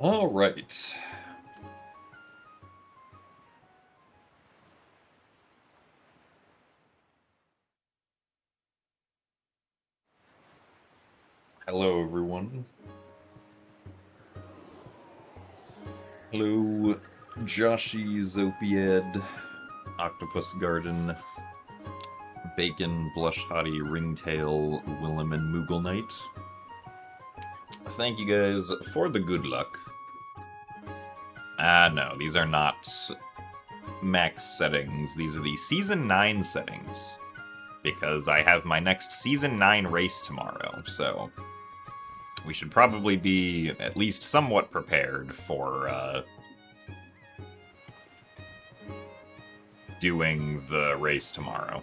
All right. Hello, everyone. Hello, Joshy, Zopied, Octopus Garden, Bacon, Blush Hottie, Ringtail, Willem, and Moogle Knight. Thank you guys for the good luck. No, these are not max settings. These are the Season 9 settings. Because I have my next Season 9 race tomorrow, so we should probably be at least somewhat prepared for doing the race tomorrow.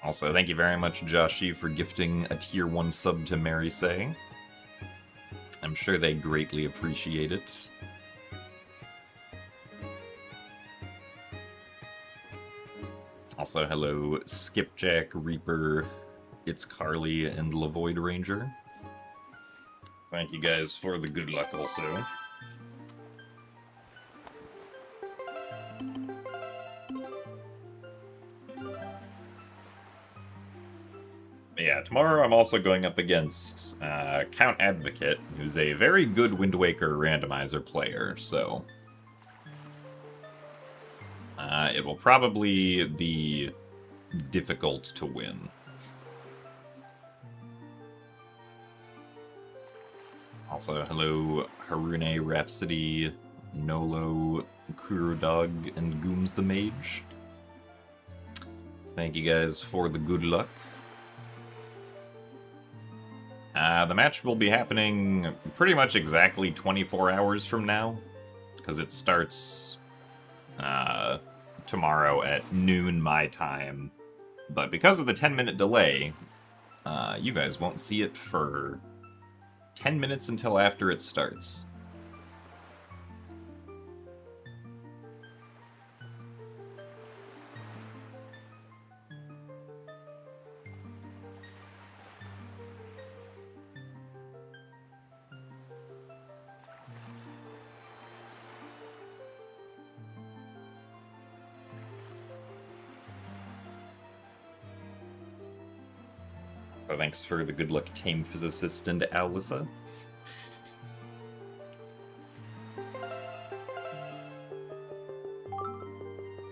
Also, thank you very much, Joshy, for gifting a Tier 1 sub to Mary Say. I'm sure they greatly appreciate it. Also, hello, Skipjack, Reaper, It's Carly, and Lavoid Ranger. Thank you guys for the good luck also. Yeah, tomorrow I'm also going up against Count Advocate, who's a very good Wind Waker Randomizer player, so it will probably be difficult to win. Also, hello, Harune Rhapsody, Nolo, Kurudog, and Gooms the Mage. Thank you guys for the good luck. The match will be happening pretty much exactly 24 hours from now, because it starts tomorrow at noon my time. But because of the 10-minute delay, you guys won't see it for 10 minutes until after it starts. So thanks for the good luck, Tame Physicist and Alyssa.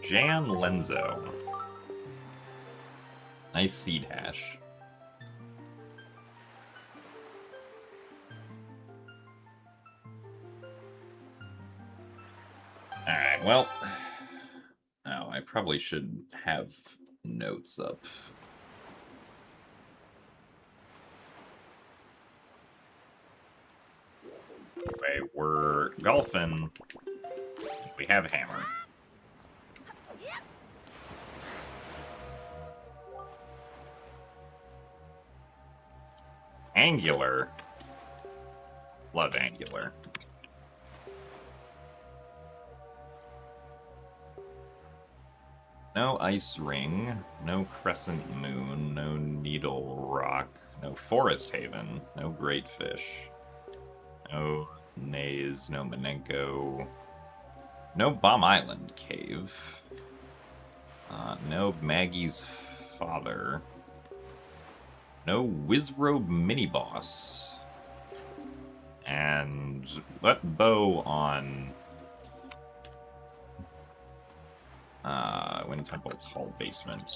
Jan Lenzo. Nice seed hash. Alright, well... Oh, I probably should have notes up. Anyway, we're golfing. We have hammer. Angular. Love angular. No ice ring, no crescent moon, no needle rock, no forest haven, no great fish, no Naze, no Manenko, no Bomb Island cave, no Maggie's father, no Wizrobe mini boss, and let Bow on Wind Temple Tall Basement.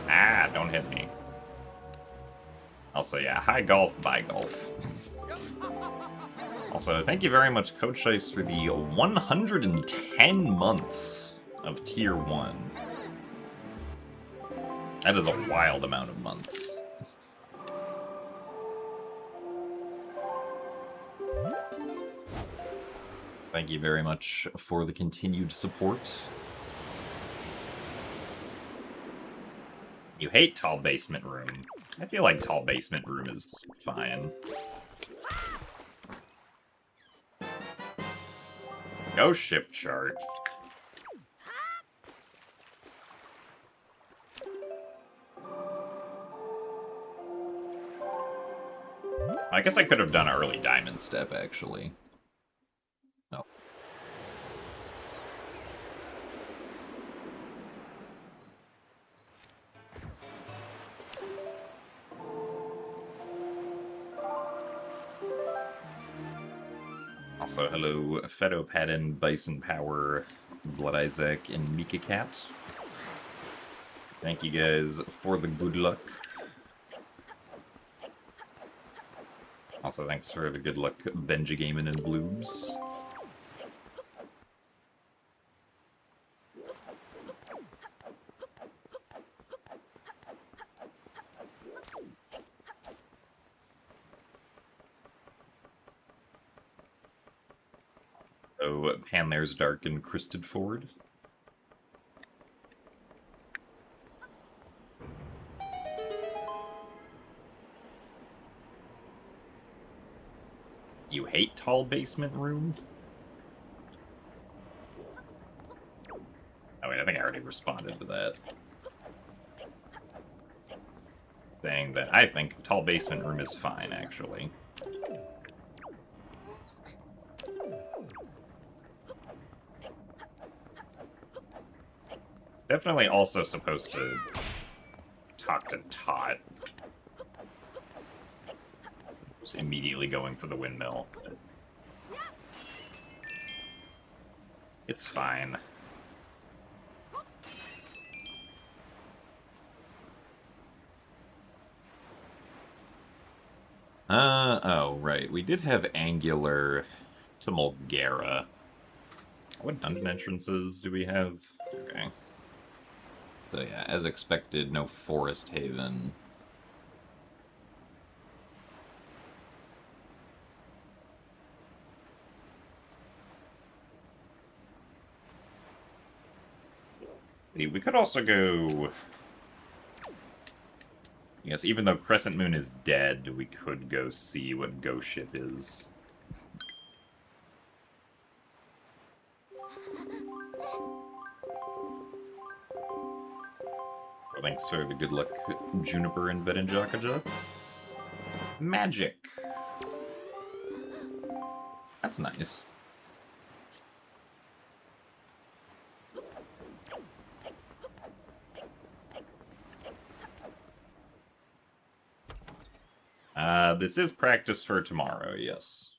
Ah, don't hit me. Also, yeah, high golf, bye golf. Also, thank you very much, Coach Ice, for the 110 months of Tier 1. That is a wild amount of months. Thank you very much for the continued support. You hate Tall Basement Room. I feel like Tall Basement Room is fine. Go ship chart. guess I could have done an early diamond step, actually. Oh. Also, hello, Fedopadden, Bison Power, Blood Isaac, and Mika Cat. Thank you guys for the good luck. Also, thanks for the good luck, Benji Gaming and Bloobs. So, Panler's Dark and Cristed Ford. You hate tall basement room? Oh wait, I think I already responded to that. Saying that I think tall basement room is fine, actually. Definitely also supposed to talk to Tot. Just immediately going for the windmill. It's fine. Oh, right. We did have Angular to Mulgara. What dungeon entrances do we have? Okay. So yeah, as expected, no Forest Haven. See, we could also go... Yes, even though Crescent Moon is dead, we could go see what Ghost Ship is. So thanks for the good luck, Juniper and Bedenjakaja. Magic! That's nice. This is practice for tomorrow, yes.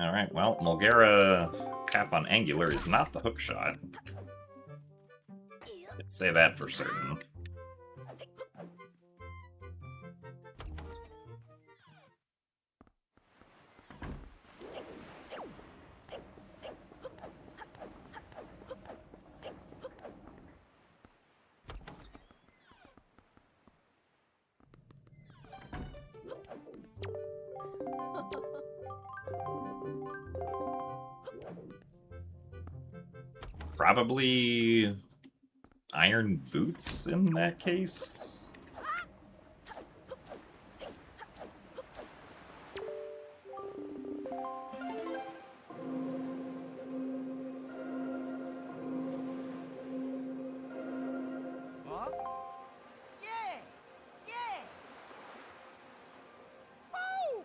Alright, well, Mulgara Path on Angular is not the hookshot. I'd say that for certain. Probably Iron Boots in that case. Huh? Yeah! Yeah! Woo!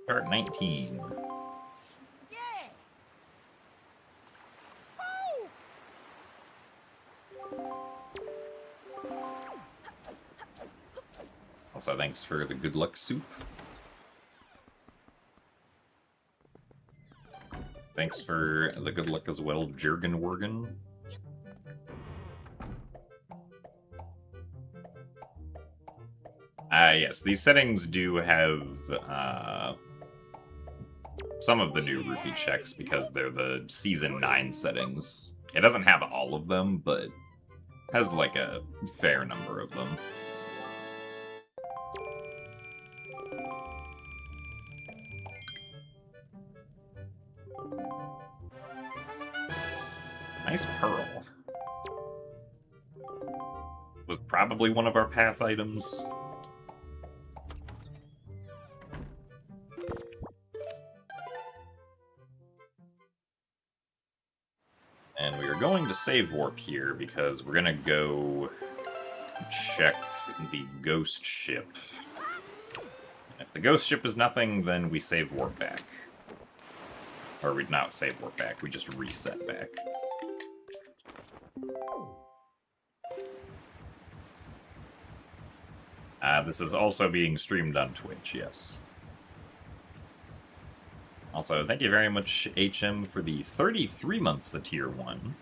Part 19. Yeah! Woo! Also, thanks for the good luck soup. Thanks for the good luck as well, Jurgenwergen. Yes, these settings do have some of the new rupee checks because they're the Season 9 settings. It doesn't have all of them, but has like a fair number of them. Nice pearl. Was probably one of our path items. are going to save warp here because we're gonna go check the ghost ship. If the ghost ship is nothing, then we save warp back. Or we not save warp back, we just reset back. This is also being streamed on Twitch, yes. Also, thank you very much, HM, for the 33 months of Tier 1.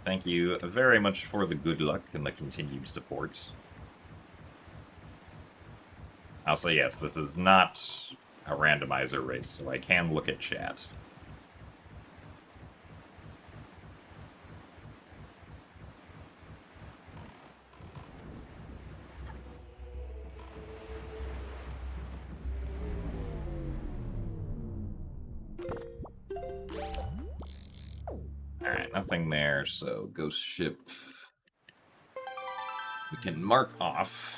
Thank you very much for the good luck and the continued support. Also, yes, this is not a randomizer race, so I can look at chat. Alright, nothing there, so ghost ship we can mark off.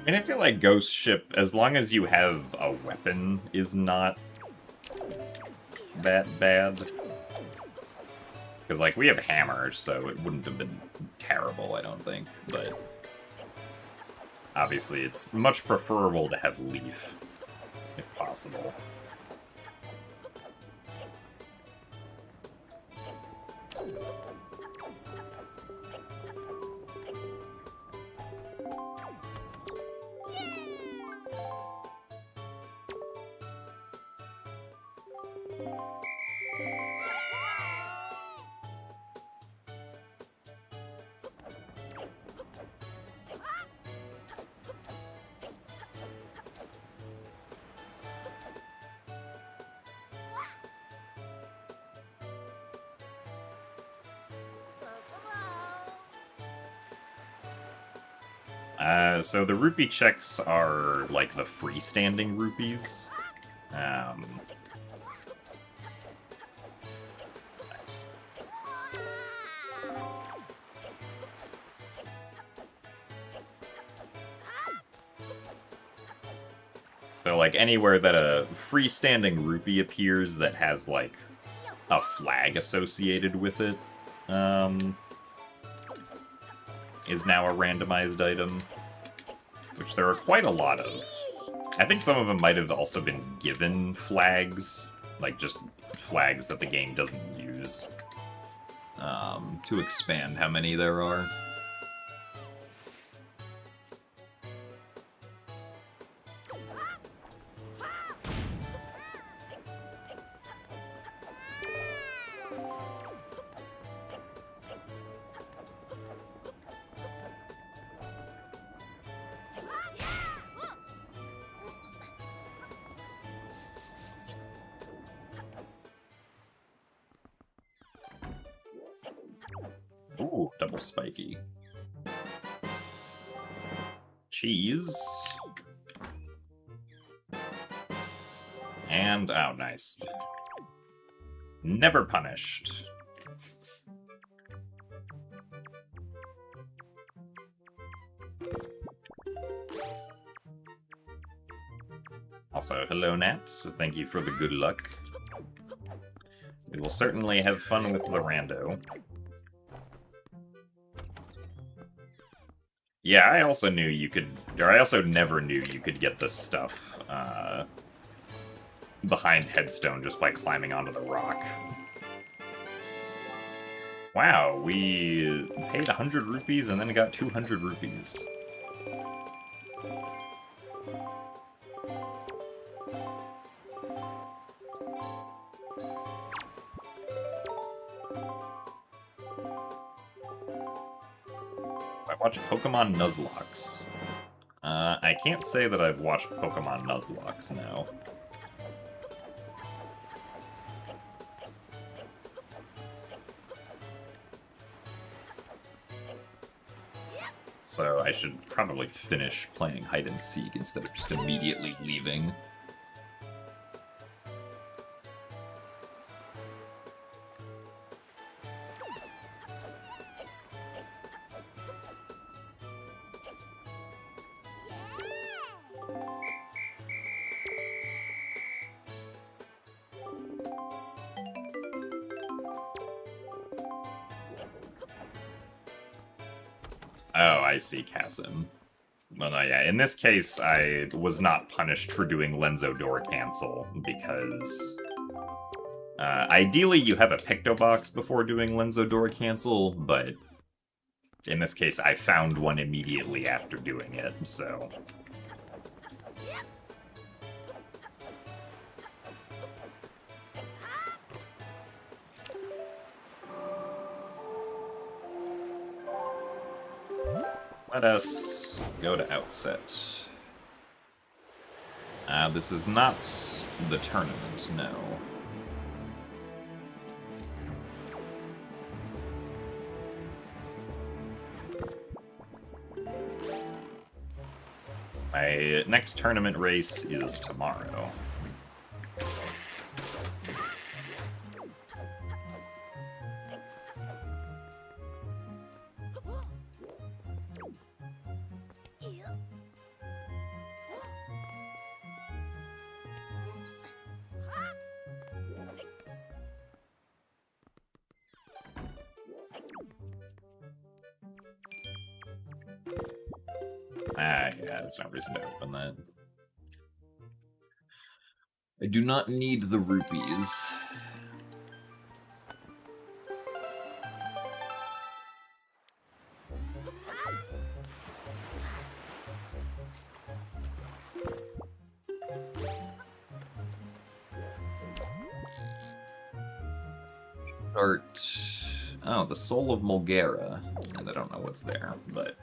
And I feel like Ghost Ship, as long as you have a weapon, is not that bad. Because, like, we have hammers, so it wouldn't have been terrible, I don't think. But obviously, it's much preferable to have Leaf, if possible. So the rupee checks are like the freestanding rupees. Nice. So like anywhere that a freestanding rupee appears that has like a flag associated with it, is now a randomized item. Which there are quite a lot of. I think some of them might have also been given flags, like just flags that the game doesn't use, to expand how many there are. Ooh, double spiky. Cheese. And, oh, nice. Never punished. Also, hello, Nat. Thank you for the good luck. We will certainly have fun with the rando. Yeah, I also knew you could, or I also never knew you could get this stuff behind Headstone just by climbing onto the rock. Wow, we paid 100 rupees and then got 200 rupees. I watched Pokemon Nuzlocke. I can't say that I've watched Pokemon Nuzlocke, no. Also, I should probably finish playing hide and seek instead of just immediately leaving. Oh, I see, Kasim. Well, no, yeah, in this case, I was not punished for doing Lenzo Door Cancel, because... ideally, you have a Picto Box before doing Lenzo Door Cancel, but... in this case, I found one immediately after doing it, so... Let us go to Outset. This is not the tournament, no. My next tournament race is tomorrow. Yeah, there's no reason to open that. I do not need the rupees. Oh, the Soul of Mulgara. And I don't know what's there, but...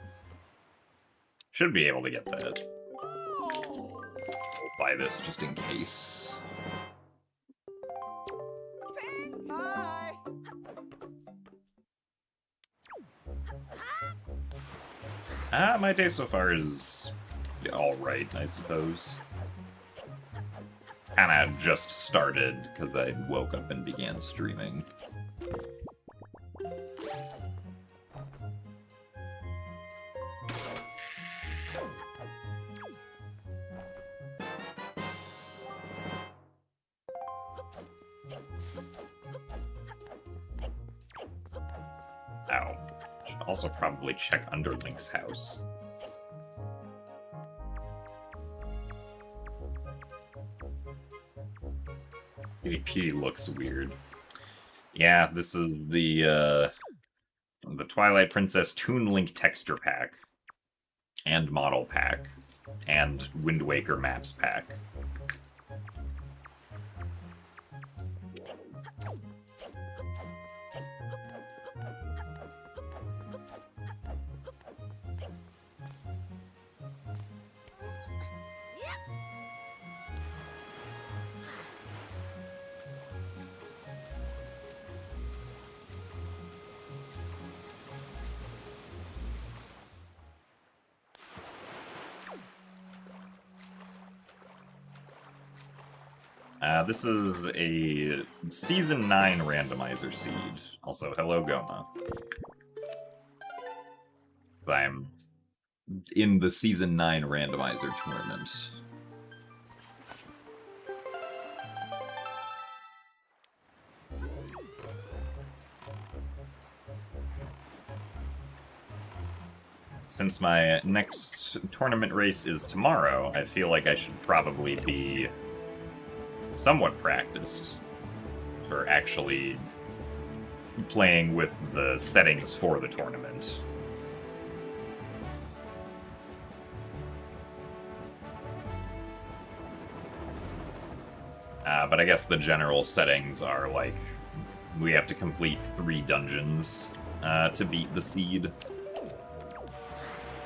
should be able to get that. We'll buy this just in case. Bye. My day so far is alright, I suppose. Kinda just started, because I woke up and began streaming. Ow. Should also probably check Underlink's house. PvP looks weird. Yeah, this is the Twilight Princess Toon Link texture pack, and model pack, and Wind Waker maps pack. This is a Season 9 randomizer seed. Also, hello, Goma. I'm in the Season 9 randomizer tournament. Since my next tournament race is tomorrow, I feel like I should probably be somewhat practiced for actually playing with the settings for the tournament. But I guess the general settings are like, we have to complete 3 dungeons to beat the seed.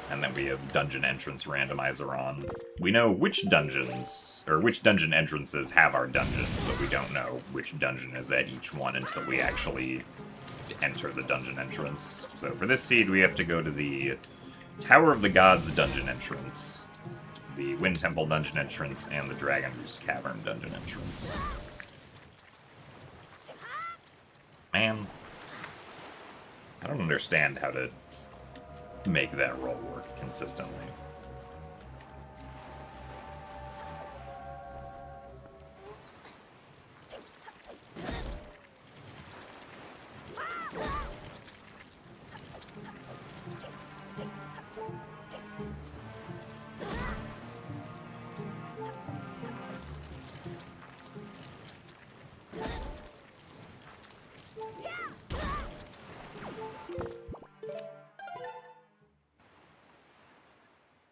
And then we have dungeon entrance randomizer on. We know which dungeons, or which dungeon entrances have our dungeons, but we don't know which dungeon is at each one until we actually enter the dungeon entrance. So for this seed, we have to go to the Tower of the Gods dungeon entrance, the Wind Temple dungeon entrance, and the Dragon Roost Cavern dungeon entrance. Man, I don't understand how to make that roll work consistently.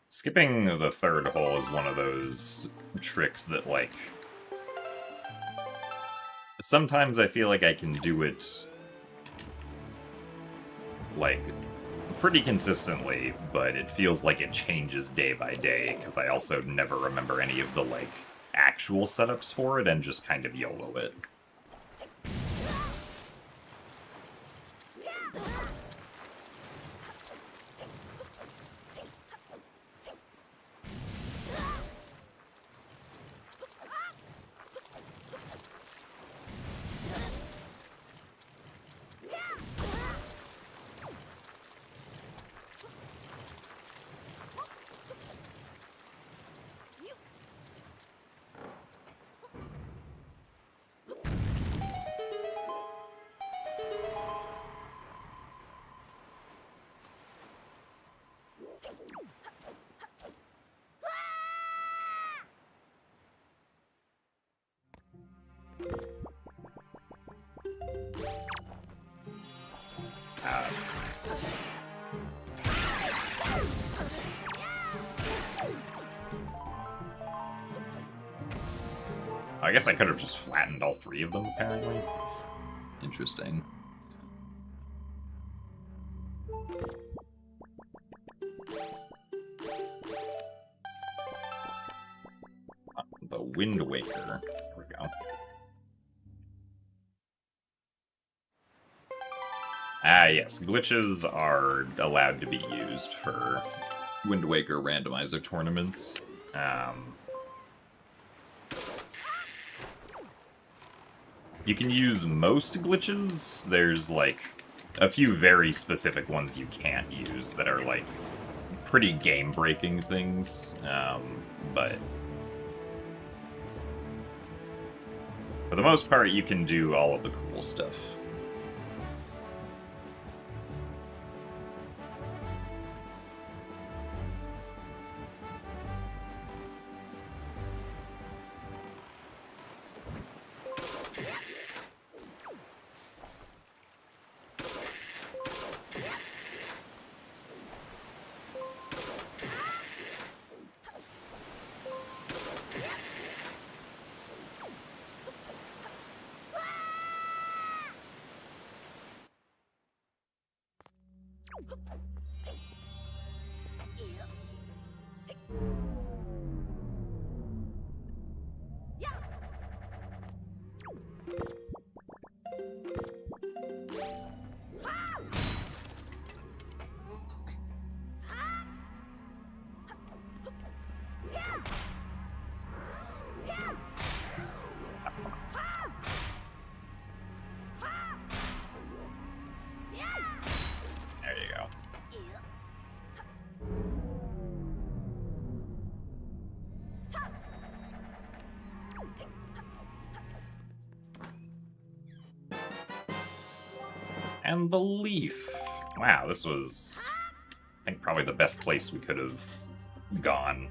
Skipping the third hole is one of those tricks that, like, sometimes I feel like I can do it, like, pretty consistently, but it feels like it changes day by day, because I also never remember any of the, like, actual setups for it, and just kind of YOLO it. I guess I could have just flattened all three of them, apparently. Interesting. The Wind Waker. There we go. Ah, yes. Glitches are allowed to be used for Wind Waker Randomizer tournaments. You can use most glitches. There's, like, a few very specific ones you can't use that are, like, pretty game-breaking things. But for the most part, you can do all of the cool stuff. There you go. And the leaf. Wow, this was, I think, probably the best place we could have gone.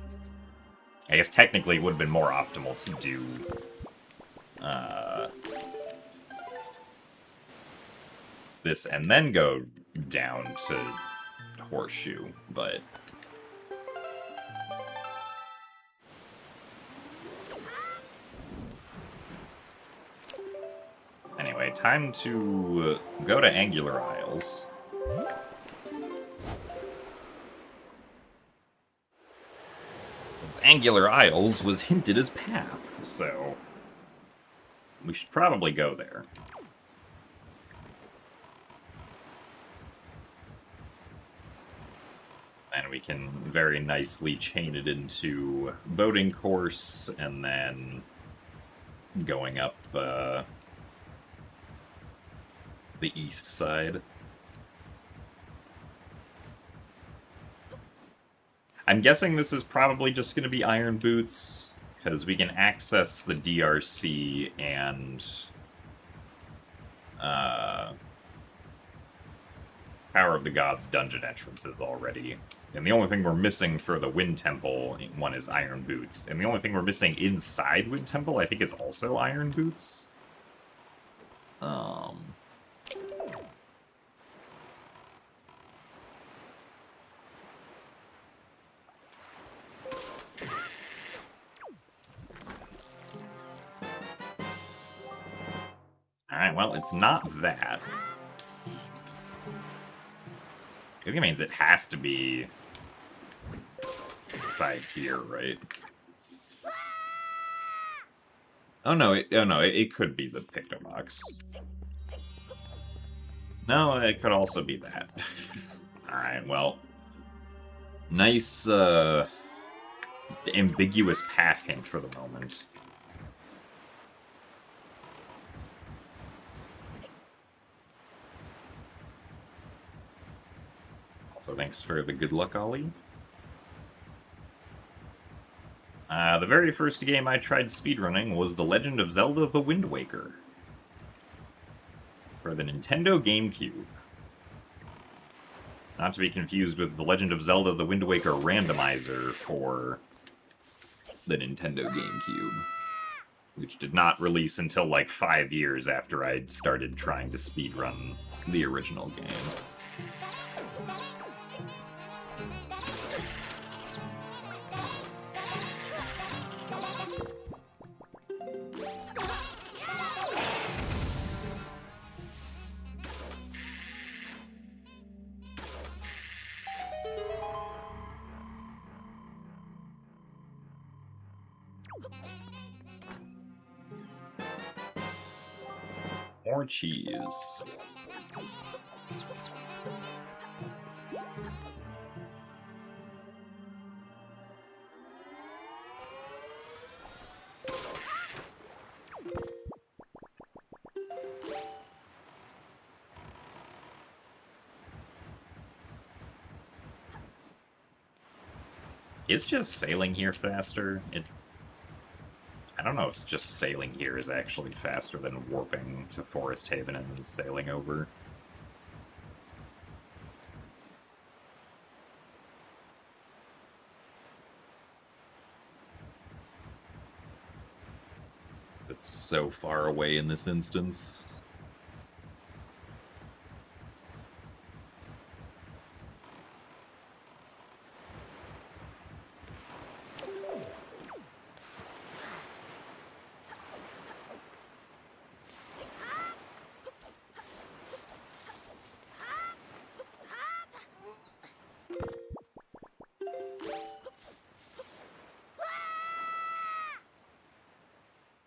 I guess technically it would have been more optimal to do this and then go down to Horseshoe, but anyway, time to go to Angular Isles. Since Angular Isles was hinted as path, so we should probably go there. And can very nicely chain it into boating course, and then going up the east side. I'm guessing this is probably just going to be Iron Boots, because we can access the DRC and Power of the Gods dungeon entrances already. And the only thing we're missing for the Wind Temple one is Iron Boots. And the only thing we're missing inside Wind Temple, I think, is also Iron Boots. Alright, well, it's not that. I think it means it has to be inside here, right? Oh no, it could be the Pictobox. No, it could also be that. Alright, well. Nice, ambiguous path hint for the moment. Also, thanks for the good luck, Ollie. The very first game I tried speedrunning was The Legend of Zelda: The Wind Waker for the Nintendo GameCube. Not to be confused with The Legend of Zelda: The Wind Waker Randomizer for the Nintendo GameCube, which did not release until like 5 years after I'd started trying to speedrun the original game. More cheese. Is just sailing here faster? I don't know if just sailing here is actually faster than warping to Forest Haven and then sailing over. It's so far away in this instance.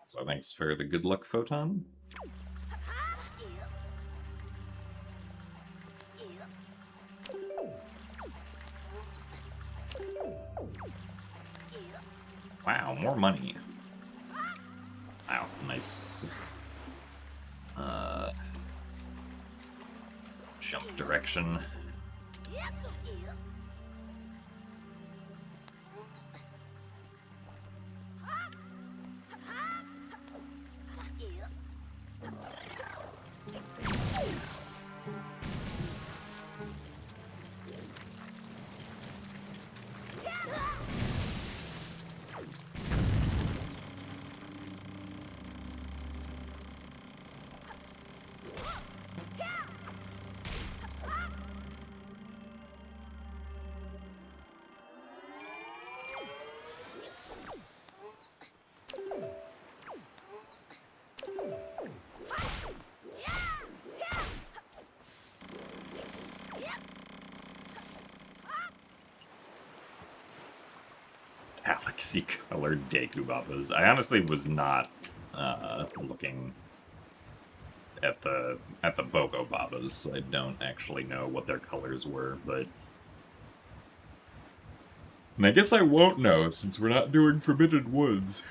So thanks for the good luck, Photon. Wow, more money. Wow, nice. Jump direction. Galaxy-colored Deku Babas. I honestly was not looking at the Boko Babas, so I don't actually know what their colors were, but And I guess I won't know, since we're not doing Forbidden Woods.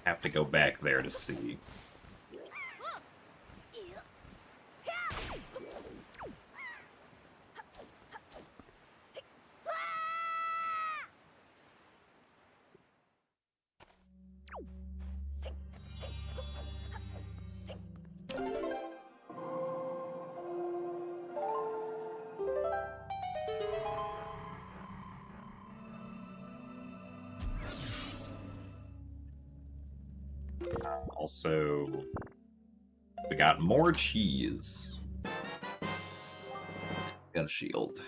Have to go back there to see. Also, we got more cheese. Got a shield.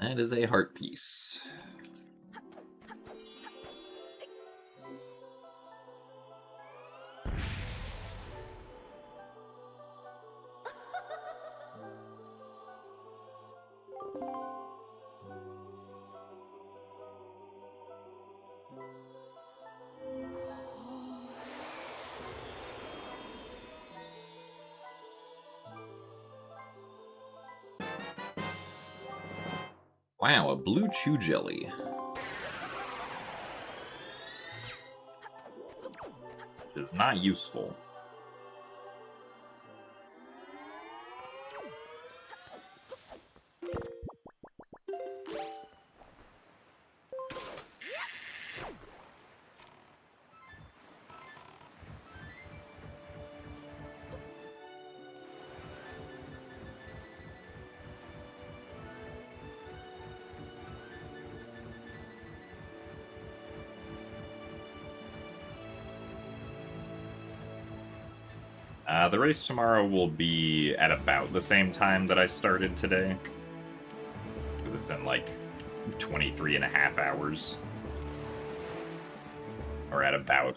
That is a heart piece. Wow, a blue chew jelly. Is not useful. The race tomorrow will be at about the same time that I started today. It's in like 23 and a half hours. Or at about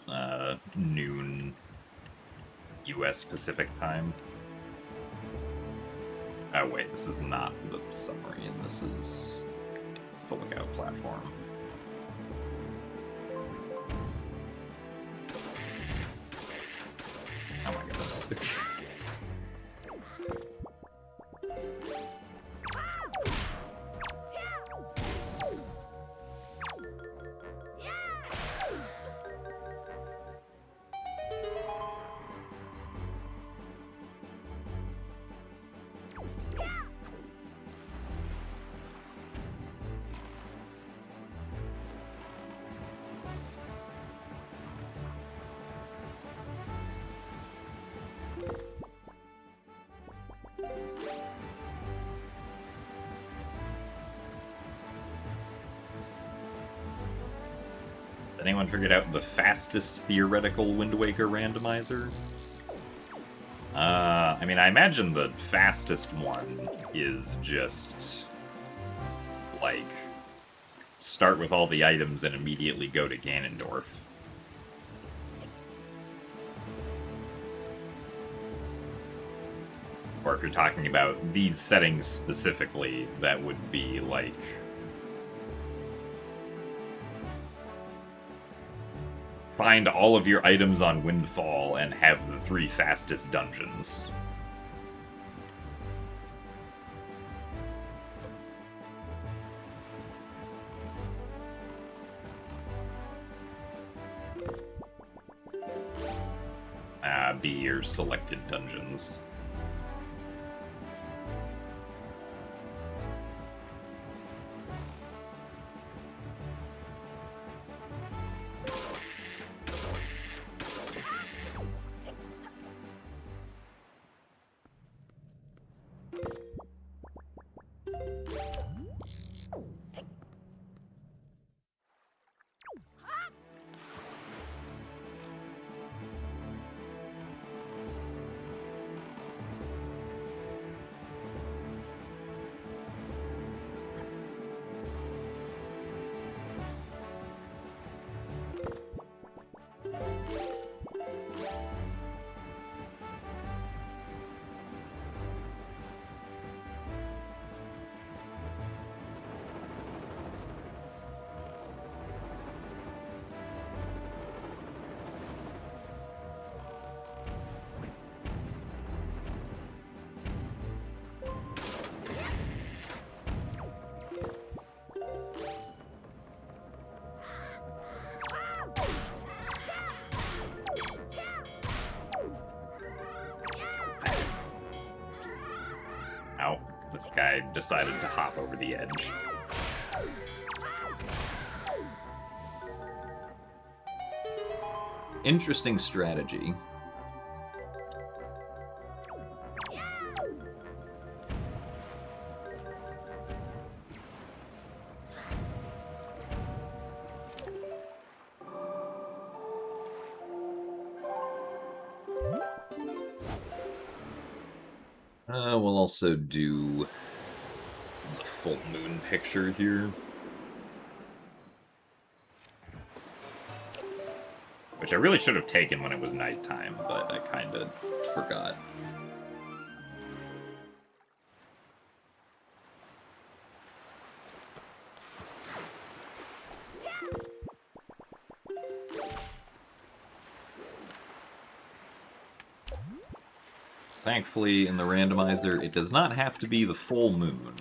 noon US Pacific time. Oh wait, this is not the summary, and this is... It's the lookout platform. Oh my goodness. Anyone figured out the fastest theoretical Wind Waker randomizer? I mean, I imagine the fastest one is just, like, start with all the items and immediately go to Ganondorf. Or if you're talking about these settings specifically, that would be, like... Find all of your items on Windfall and have the 3 fastest dungeons. Be your selected dungeons. This guy decided to hop over the edge. Interesting strategy. We'll also do the full moon picture here. Which I really should have taken when it was nighttime, but I kind of forgot. Thankfully, in the randomizer, it does not have to be the full moon.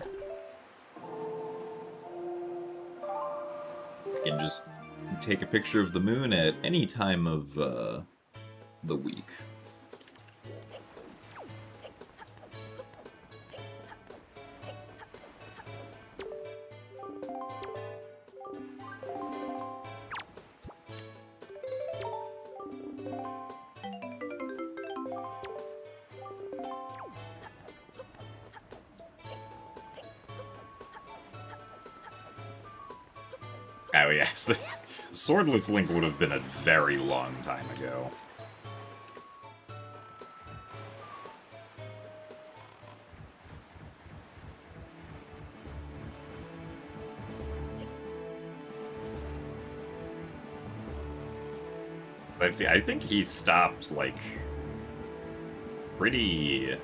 I can just take a picture of the moon at any time of the week. Oh yes, Swordless Link would have been a very long time ago. But I think he stopped, like, pretty...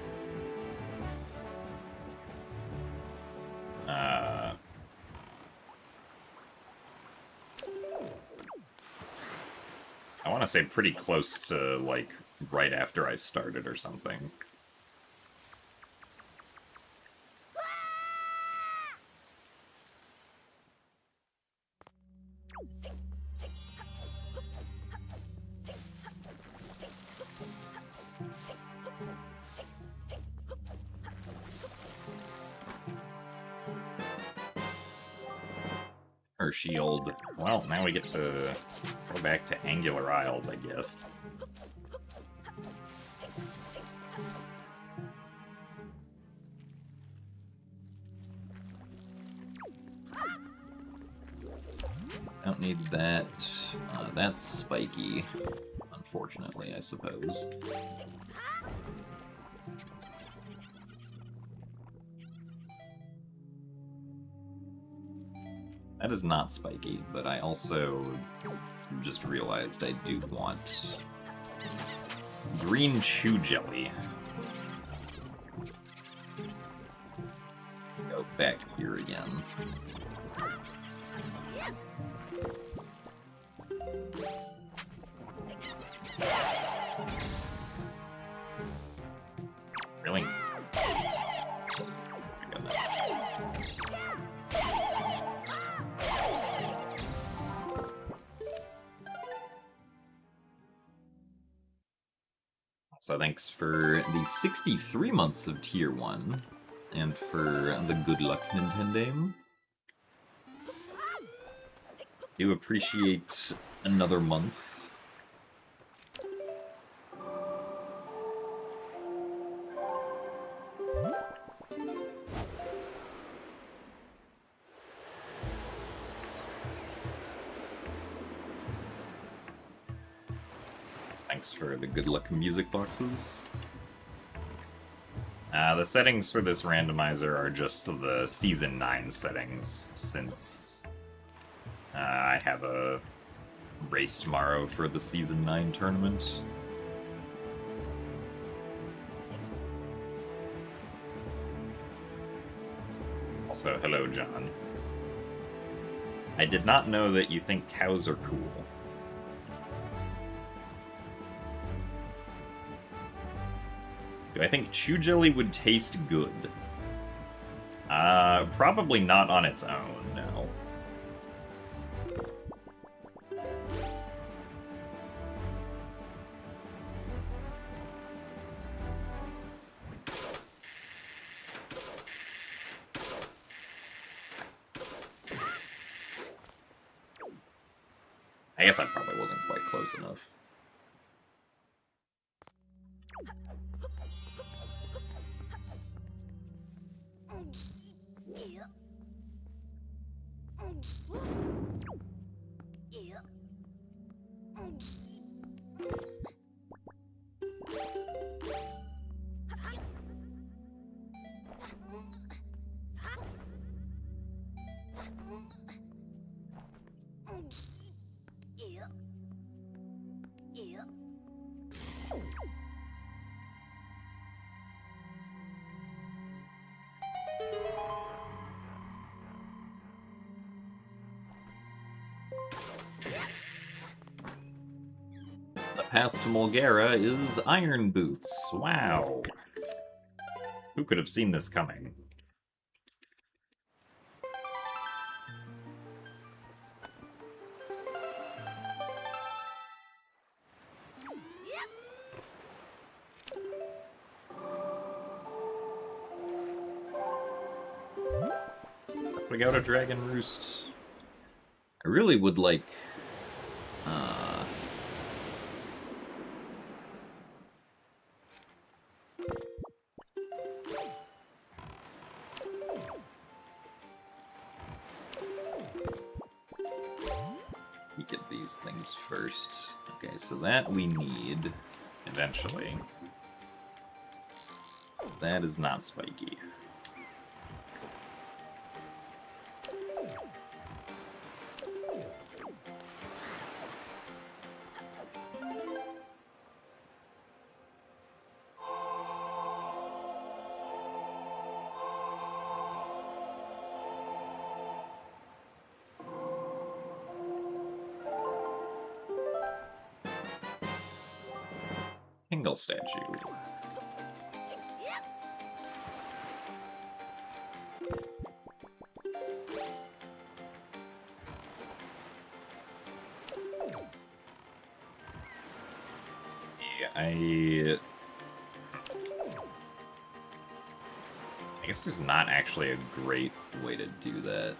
I want to say pretty close to, like, right after I started or something. Her shield. Well, now we get to go back to Angular Isles, I guess. Don't need that. That's spiky, unfortunately, I suppose. That is not spiky, but I also just realized I do want green chew jelly. Go back here again. Really? Oh my goodness. So thanks for the 63 months of Tier 1, and for the good luck, Nintendo. Do appreciate another month. Thanks for the good luck music boxes. The settings for this randomizer are just the Season 9 settings, since I have a race tomorrow for the Season 9 tournament. Also, hello, John. I did not know that you think cows are cool. Do I think chew jelly would taste good? Probably not on its own, no. I guess I probably wasn't quite close enough. The path to Mulgara is Iron Boots. Wow. Who could have seen this coming? Let's go to Dragon Roost. I really would like... We get these things first. Okay, so that we need eventually. That is not spiky. Tingle statue. Yeah, I guess there's not actually a great way to do that.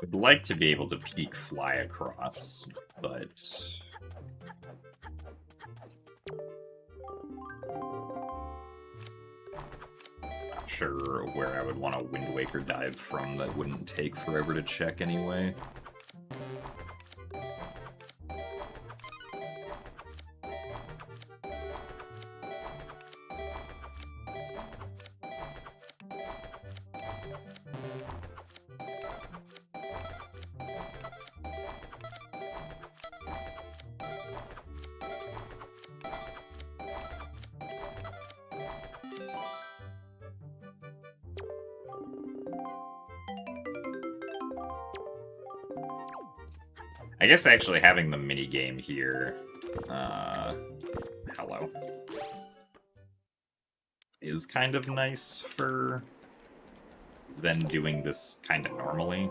Would like to be able to peek fly across, but not sure where I would want a Wind Waker dive from that wouldn't take forever to check anyway. I guess actually having the minigame here, hello, is kind of nice for then doing this kind of normally.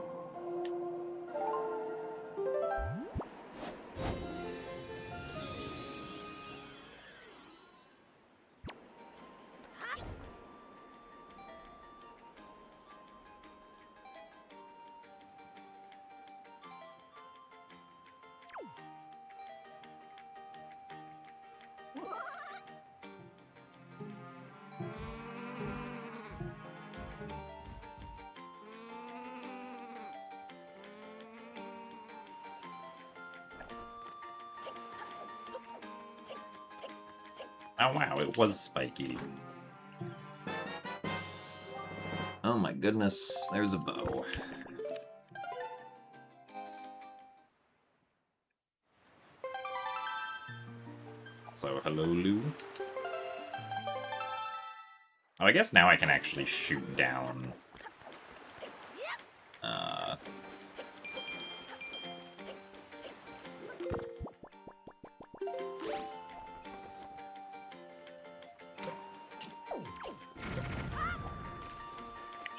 Oh wow, it was spiky. Oh my goodness, there's a bow. So, hello, Lou. Oh, I guess now I can actually shoot down.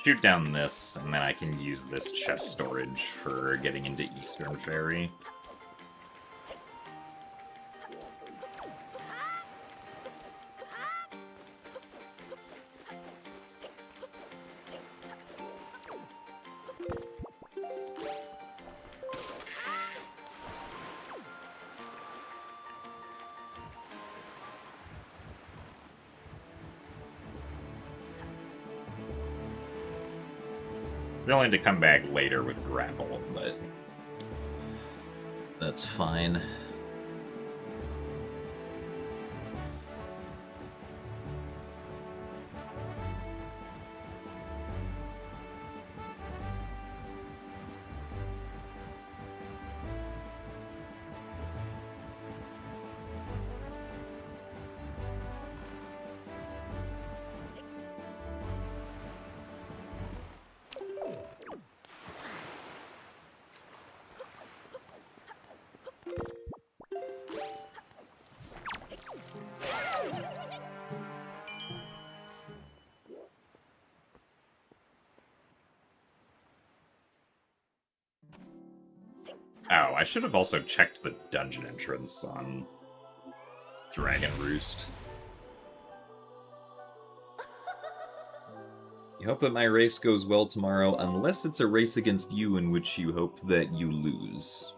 shoot down this, and then I can use this chest storage for getting into Eastern Ferry. They'll need to come back later with grapple, but that's fine. Oh, I should have also checked the dungeon entrance on Dragon Roost. You hope that my race goes well tomorrow, unless it's a race against you in which you hope that you lose.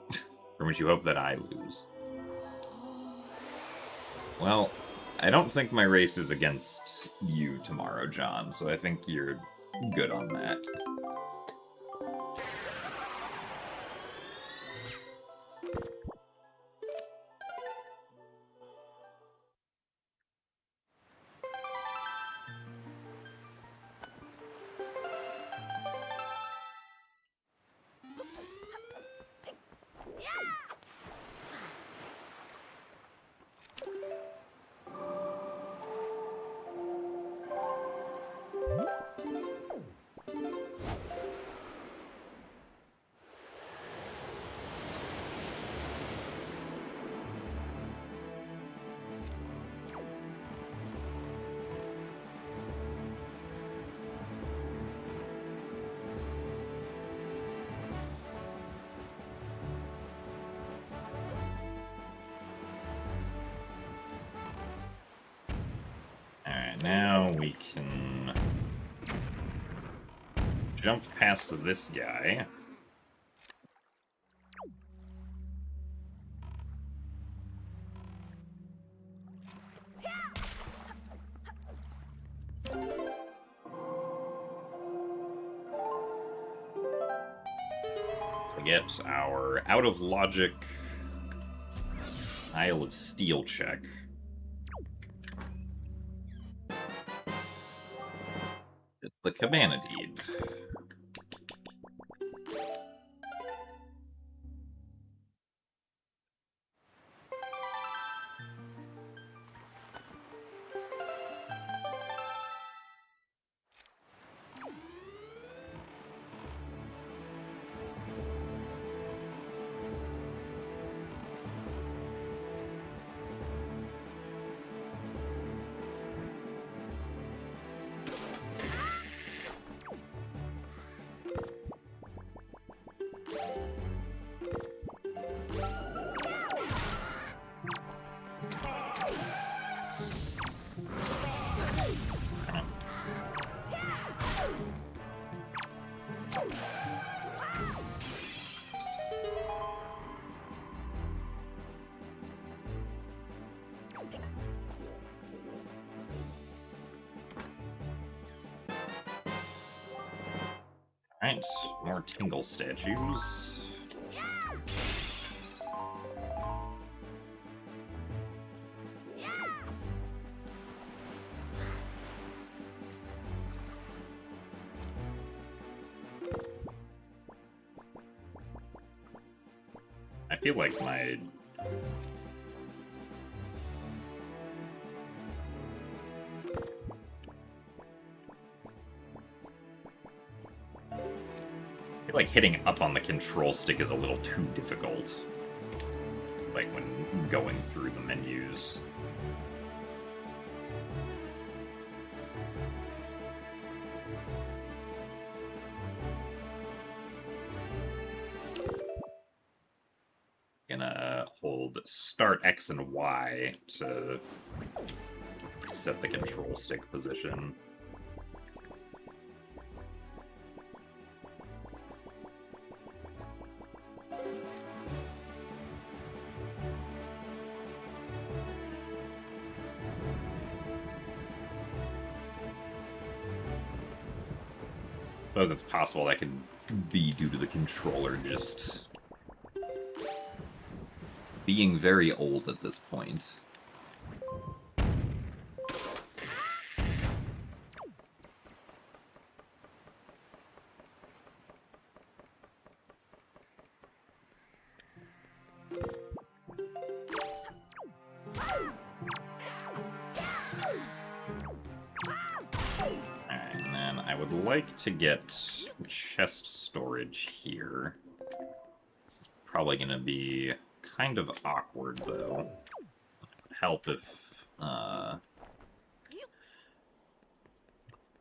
Or in which you hope that I lose. Well, I don't think my race is against you tomorrow, John, so I think you're good on that. Now we can jump past this guy. To get our out of logic Isle of Steel check. It's the Cabana Deed. Alright, more Tingle statues. I feel like my... I feel like hitting up on the control stick is a little too difficult. Like when going through the menus. Gonna hold start X and Y to set the control stick position. Suppose it's possible that could be due to the controller just being very old at this point. Like to get chest storage here. This is probably going to be kind of awkward, though. Help if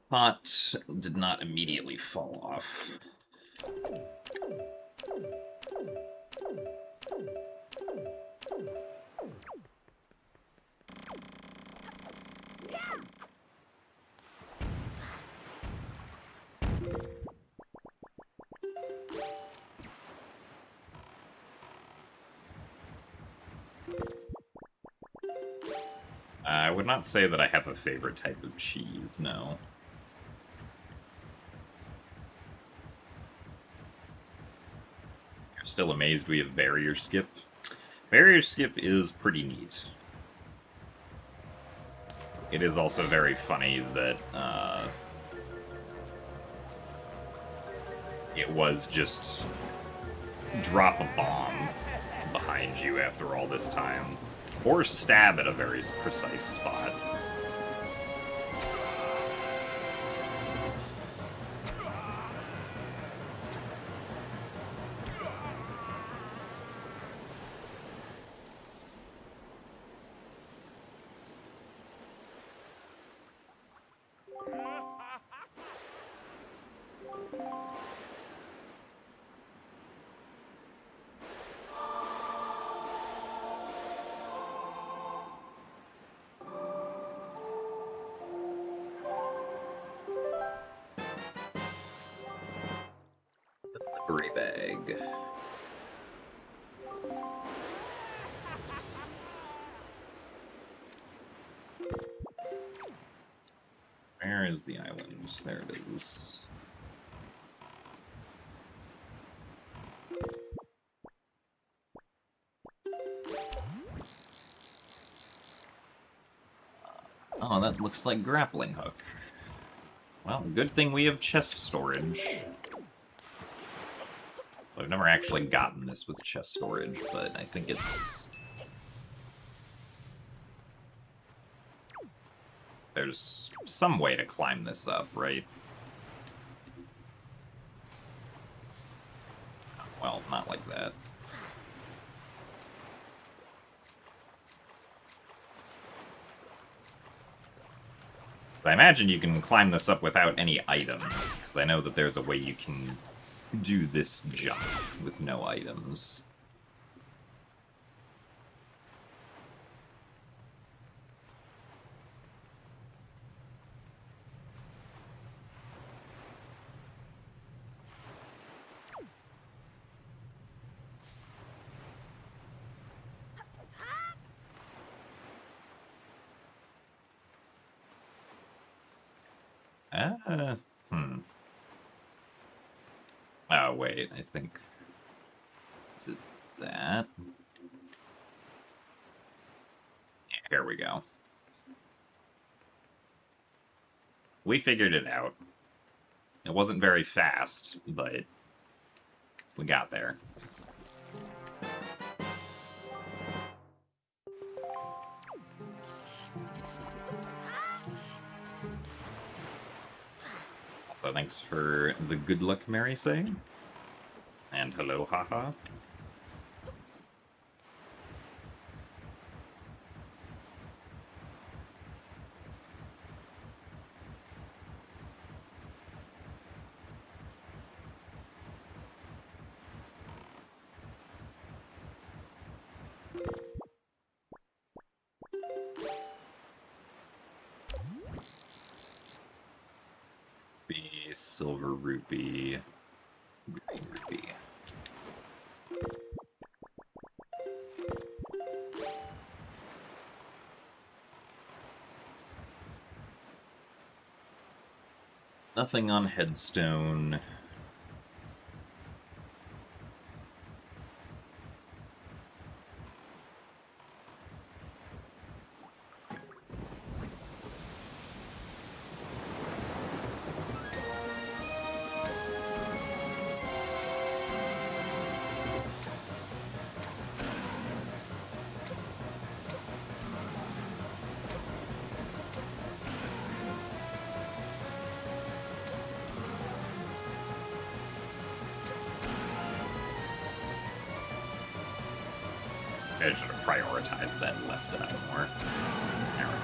pot did not immediately fall off. I would not say that I have a favorite type of cheese, no. You're still amazed we have barrier skip? Barrier skip is pretty neat. It is also very funny that it was just drop a bomb behind you after all this time. Or stab at a very precise spot. Delivery bag. Where is the island? There it is. Oh, that looks like grappling hook. Well, good thing we have chest storage. I've never actually gotten this with chest storage, but I think it's... There's some way to climb this up, right? Well, not like that. But I imagine you can climb this up without any items, because I know that there's a way you can do this jump with no items. Oh, wait, I think... Is it that? Yeah, here we go. We figured it out. It wasn't very fast, but we got there. So thanks for the good luck, Mary say. And hello, haha. silver rupee, green rupee. Nothing on headstone. I should have prioritized that left eye more. There we go.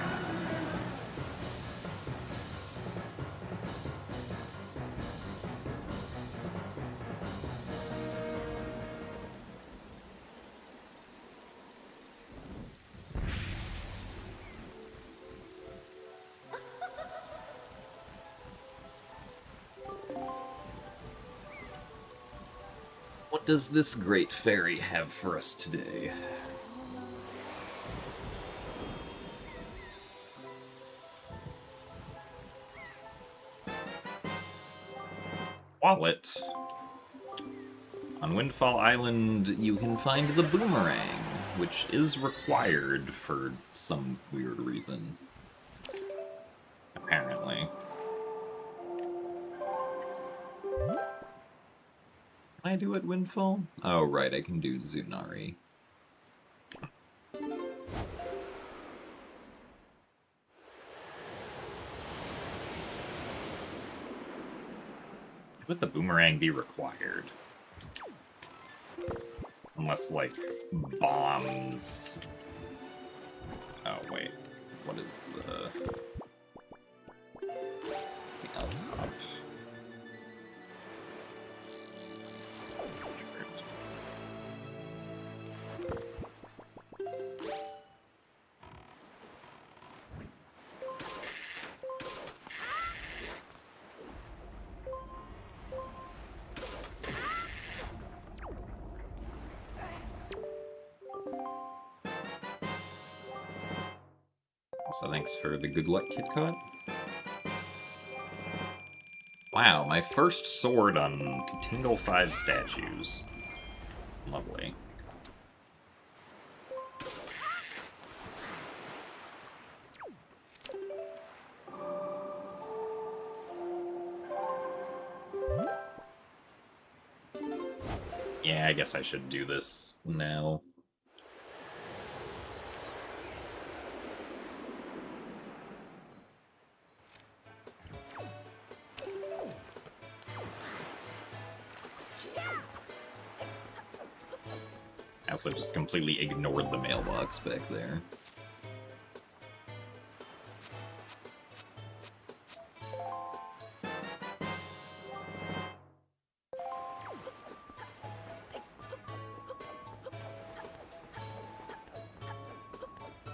What does this great fairy have for us today? Wallet. On Windfall Island, you can find the boomerang, which is required for some weird reason. Apparently. Can I do it, Windfall? Oh, right, I can do Zunari. Would the boomerang be required? Unless, like, bombs... Oh, wait. What is the up top? So thanks for the good luck, KitKat. Wow, my first sword on Tingle 5 statues. Lovely. Yeah, I guess I should do this now. I also just completely ignored the mailbox back there.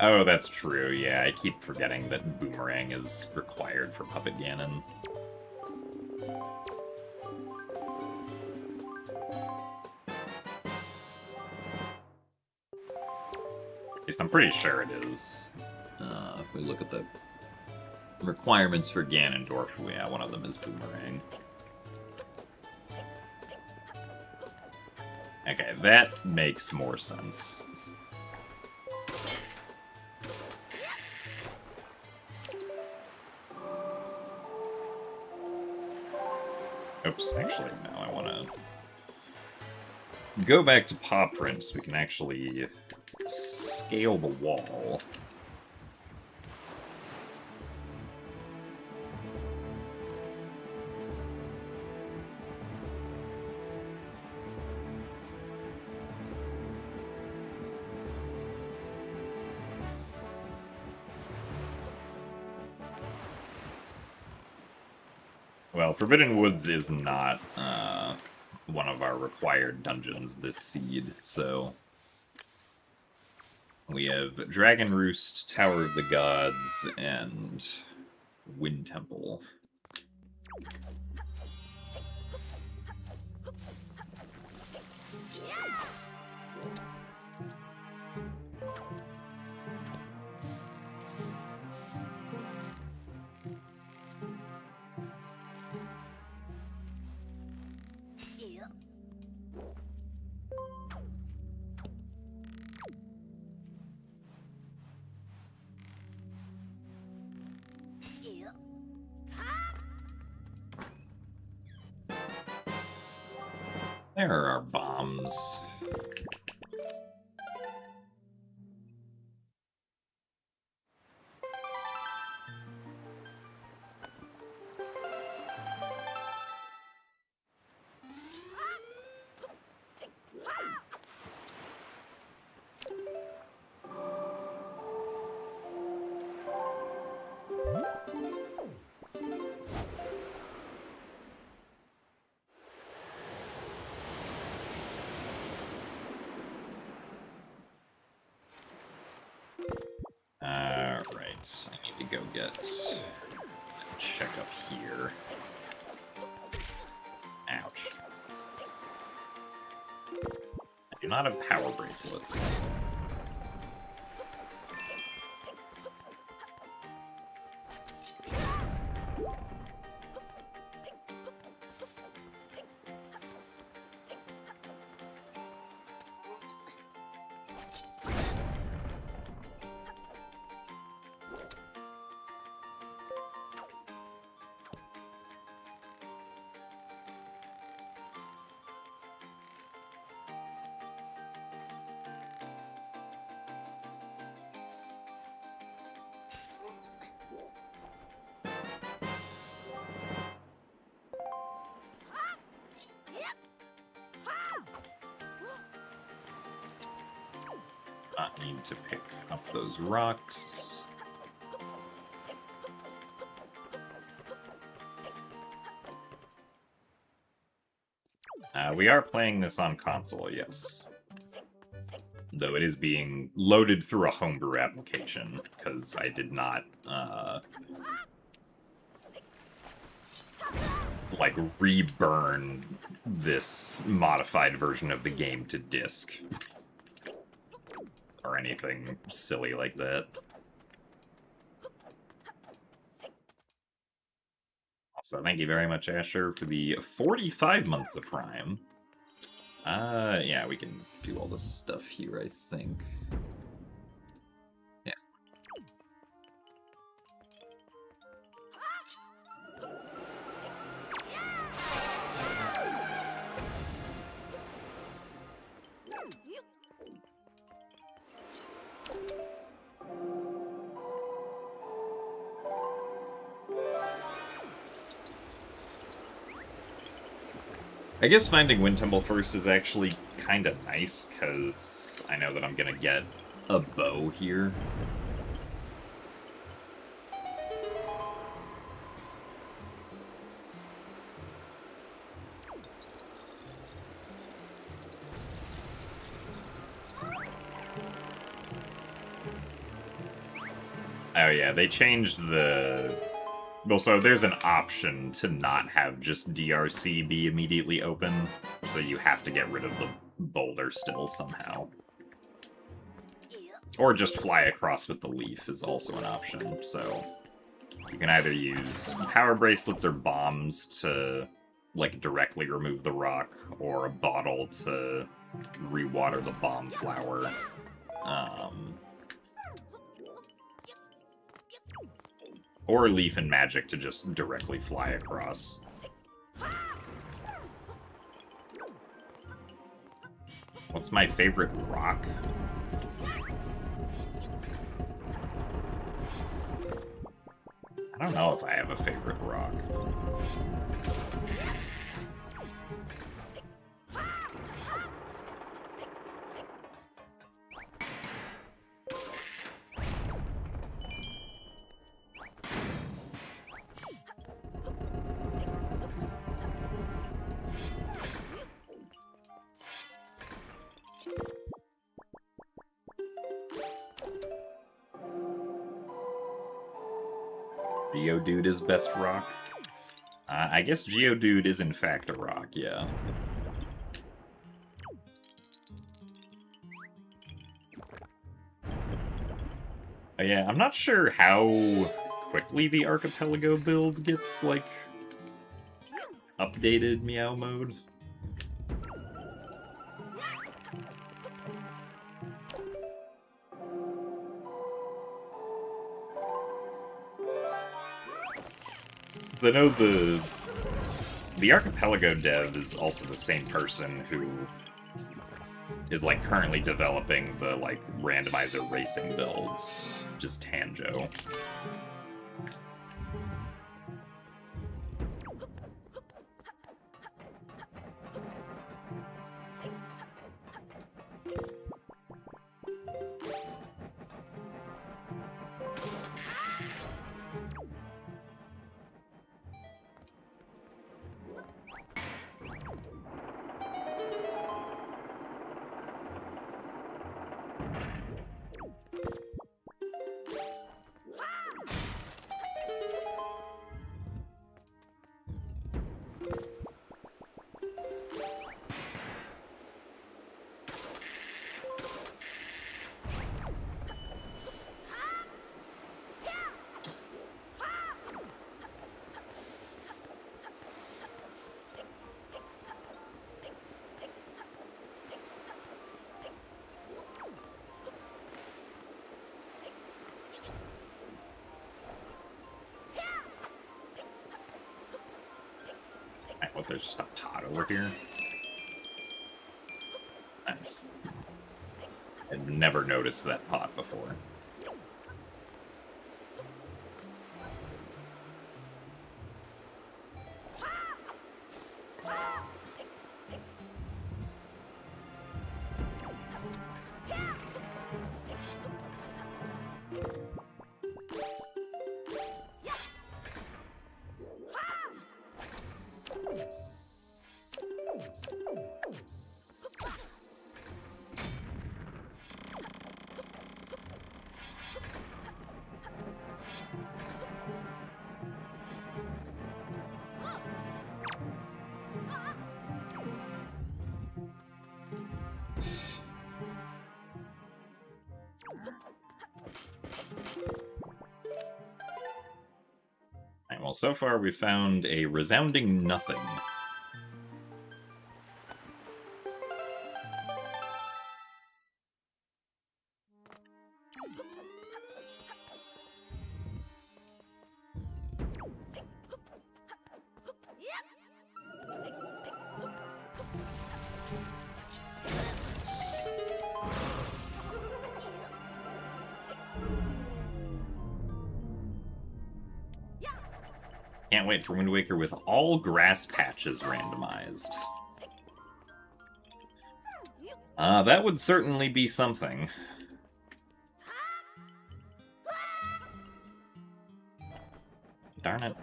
Oh, that's true, yeah, I keep forgetting that Boomerang is required for Puppet Ganon. At least I'm pretty sure it is. If we look at the requirements for Ganondorf, yeah, one of them is Boomerang. Okay, that makes more sense. Oops, actually, no, I want to go back to paw print so we can actually scale the wall. Well, Forbidden Woods is not one of our required dungeons this seed, so we have Dragon Roost, Tower of the Gods, and Wind Temple. There are our bombs. Alright, I need to go check up here. Ouch. I do not have power bracelets. Not need to pick up those rocks. We are playing this on console, yes. Though it is being loaded through a homebrew application, because I did not, like, reburn this modified version of the game to disk. Or anything silly like that. Also, thank you very much, Asher, for the 45 months of Prime. Yeah, we can do all this stuff here, I think. Yeah. I guess finding Wind Temple first is actually kind of nice, because I know that I'm going to get a bow here. Oh yeah, they changed the... Well, so there's an option to not have just DRC be immediately open, so you have to get rid of the boulder still somehow. Or just fly across with the leaf is also an option, so you can either use power bracelets or bombs to, like, directly remove the rock, or a bottle to rewater the bomb flower. Or leaf and magic to just directly fly across. What's my favorite rock? I don't know if I have a favorite rock. Geodude is best rock. I guess Geodude is in fact a rock, yeah. Yeah, I'm not sure how quickly the Archipelago build gets, like, updated Meow mode. I know the the Archipelago dev is also the same person who is, like, currently developing the, like, randomizer racing builds. Just Hanjo. Oh, there's just a pot over here. Nice. I've never noticed that pot before. Well, so far we found a resounding nothing. Can't wait for Wind Waker with all grass patches randomized. That would certainly be something. Darn it.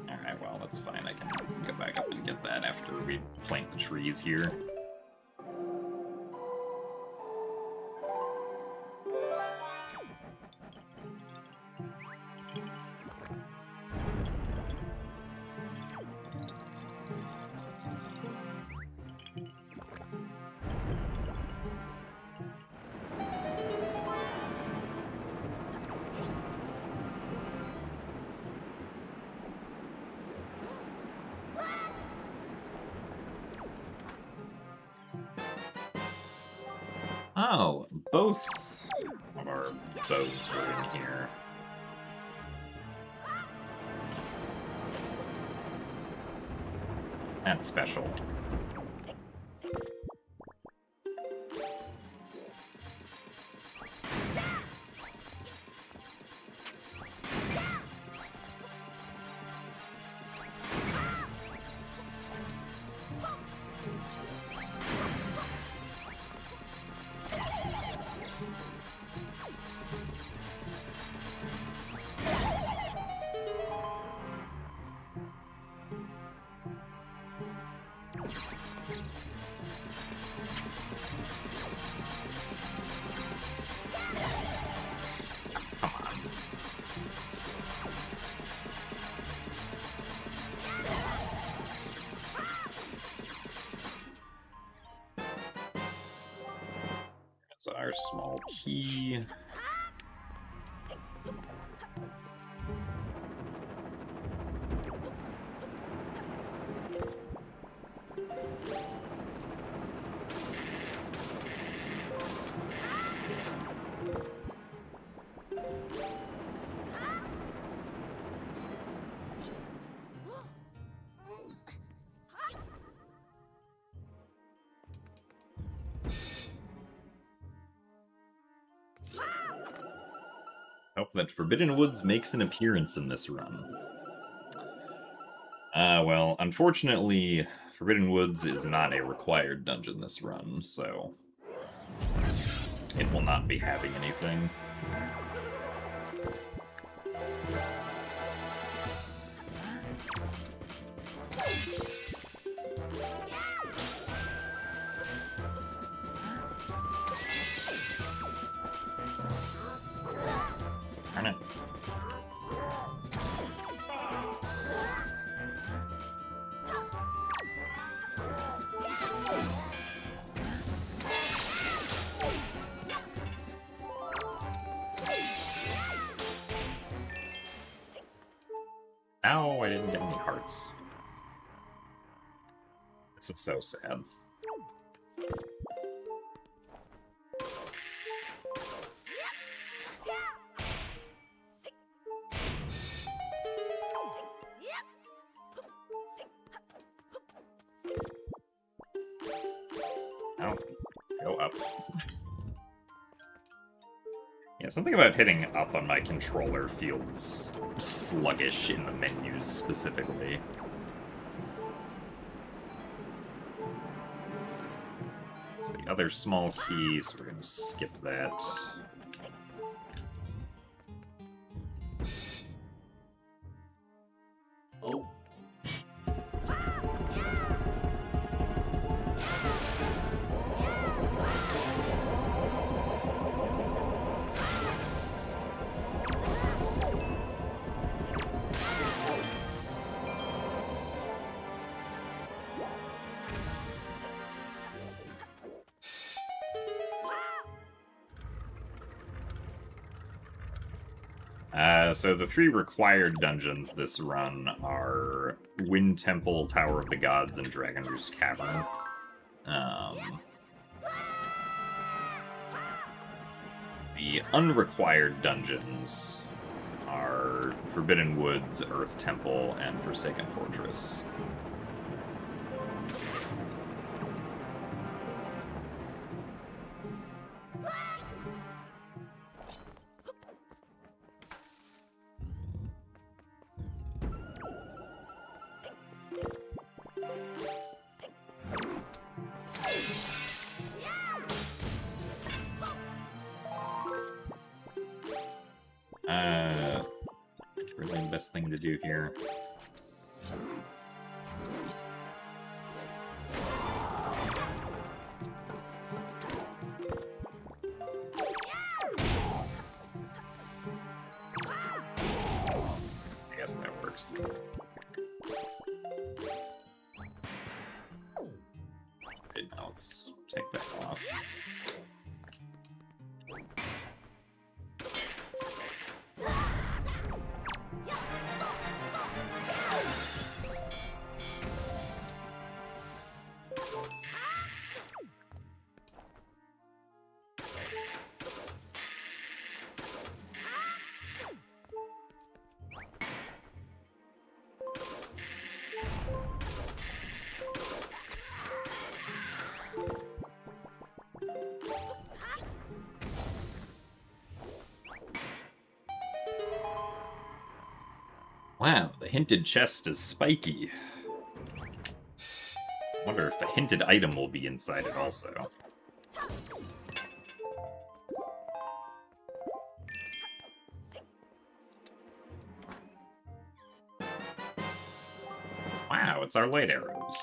Alright, well, that's fine. I can go back up and get that after we plant the trees here. Oh, both of our bows were in here. That's special. There's our small key. that Forbidden Woods makes an appearance in this run. Well, unfortunately, Forbidden Woods is not a required dungeon this run, so it will not be having anything. Darn it. Ow, I didn't get any hearts. This is so sad. Oh, go up. Yeah, something about hitting up on my controller feels sluggish in the menus specifically. It's the other small key, so we're gonna skip that. Oh. So the three required dungeons this run are Wind Temple, Tower of the Gods, and Dragon Roost Cavern. The unrequired dungeons are Forbidden Woods, Earth Temple, and Forsaken Fortress. Really the best thing to do here. I guess that works. Okay, now let's take that off. Wow, the hinted chest is spiky. Wonder if the hinted item will be inside it also. Wow, it's our light arrows.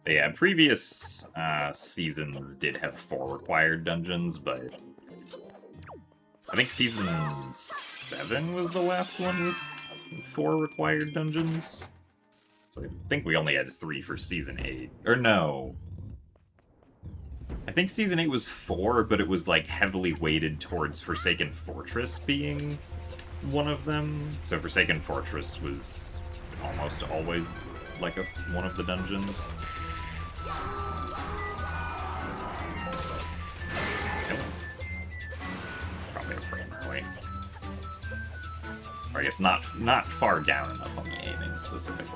Yeah, previous seasons did have 4 required dungeons, but I think season 7 was the last one with 4 required dungeons. So I think we only had 3 for season 8. Or no. I think season 8 was 4, but it was like heavily weighted towards Forsaken Fortress being one of them. So Forsaken Fortress was almost always like one of the dungeons. Nope. Probably a frame early. Or I guess not far down enough on the aiming specifically.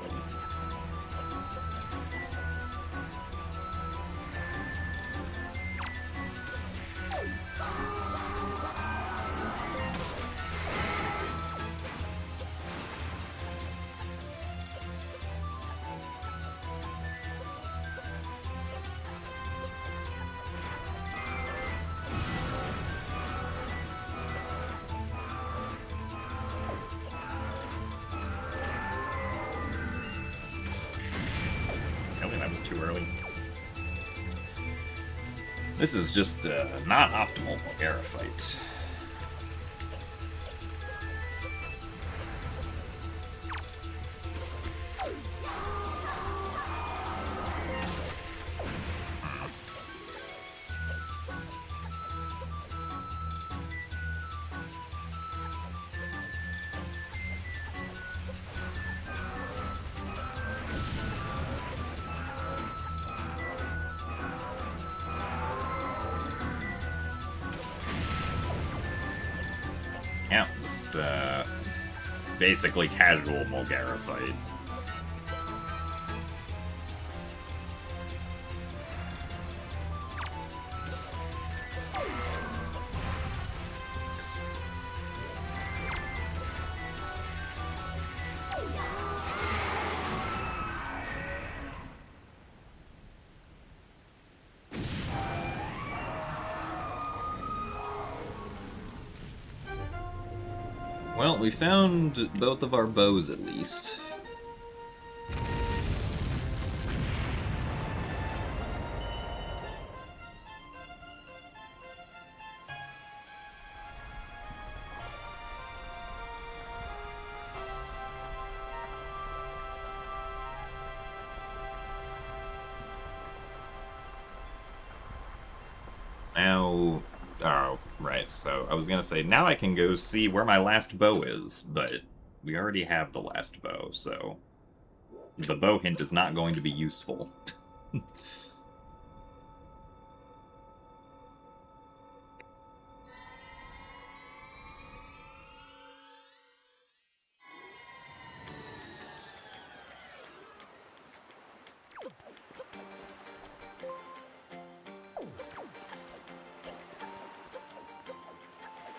That was too early. This is just not optimal Bulgara fight. Yeah, just basically casual Mulgara fight. Well, we found both of our bows at least. Now... Oh, right. So I was gonna say, now I can go see where my last bow is, but we already have the last bow, so the bow hint is not going to be useful.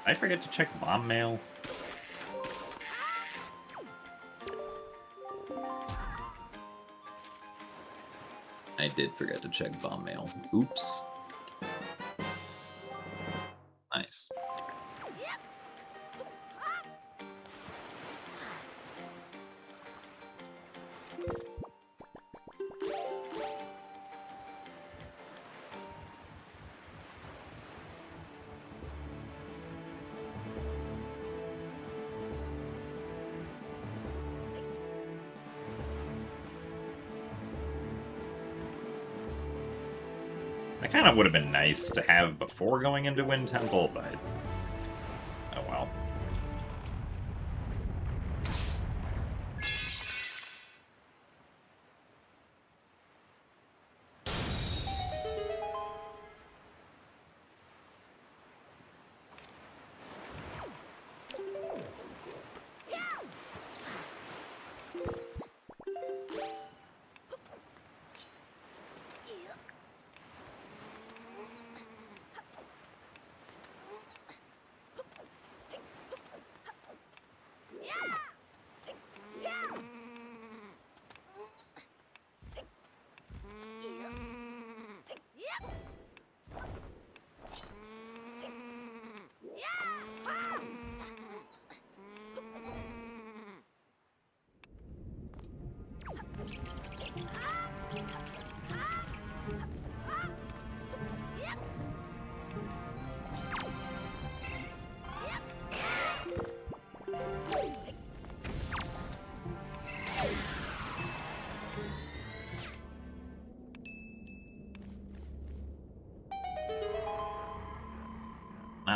I forget to check bomb mail. I did forget to check bomb mail. Oops. Nice. That kind of would have been nice to have before going into Wind Temple, but oh well.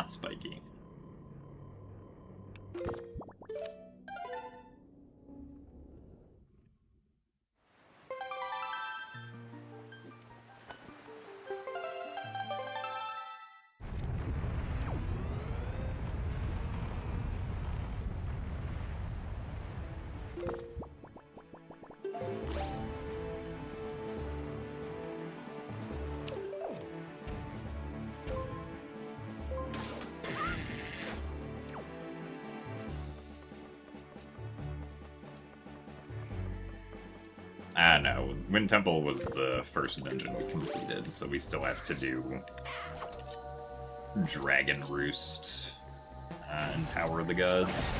not spiky. No. Wind Temple was the first dungeon we completed, so we still have to do Dragon Roost and Tower of the Gods.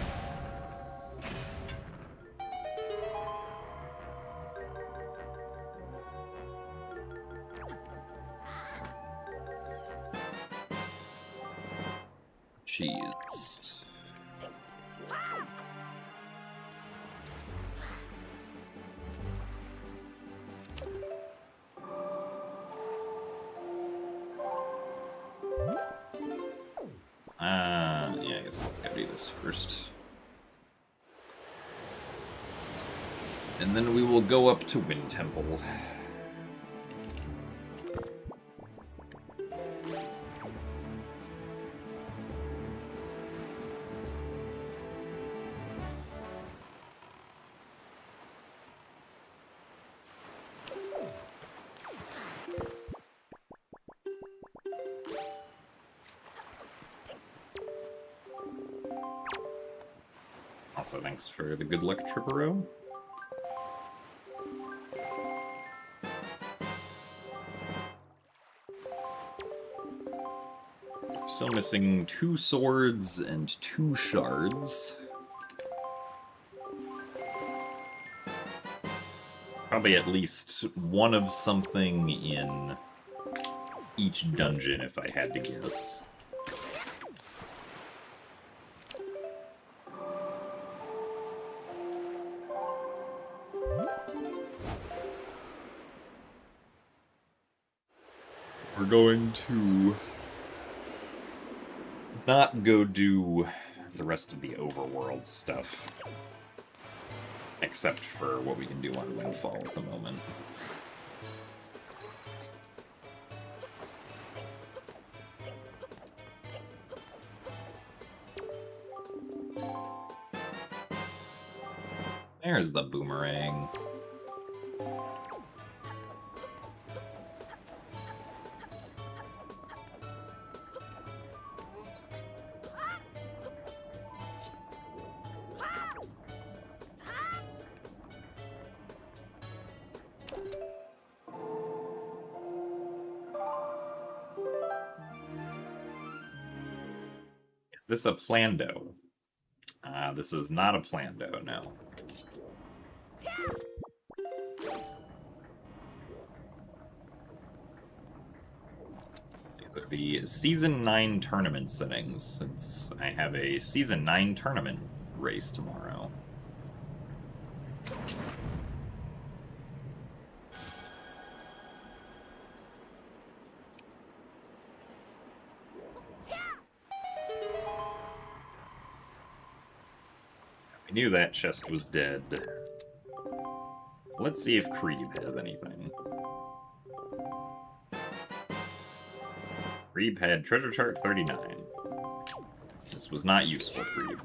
Jeez. Yeah, I guess let's go do this first. And then we will go up to Wind Temple. Also, thanks for the good luck, Trippero. Still missing 2 swords and 2 shards. Probably at least one of something in each dungeon, if I had to guess. We're going to not go do the rest of the overworld stuff, except for what we can do on Windfall at the moment. There's the boomerang. Is this a Plando? This is not a Plando, no. These are the Season 9 tournament settings, since I have a Season 9 tournament race tomorrow. I knew that chest was dead. Let's see if Creeb has anything. Creeb had treasure chart 39. This was not useful, Creeb.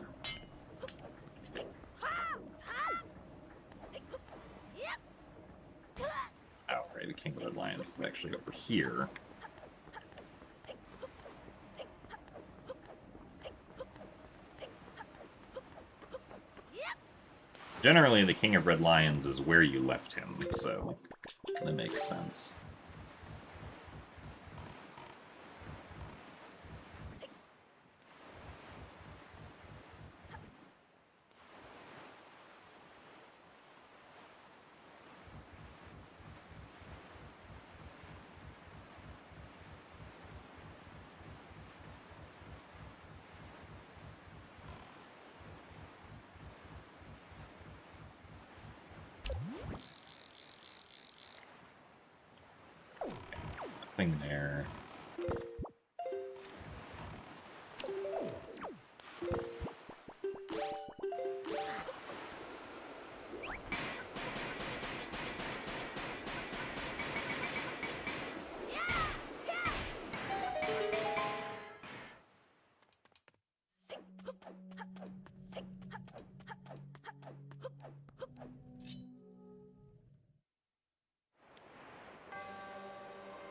Oh, right, the King of Red Lions is actually over here. Generally, the King of Red Lions is where you left him, so that makes sense. Nothing there.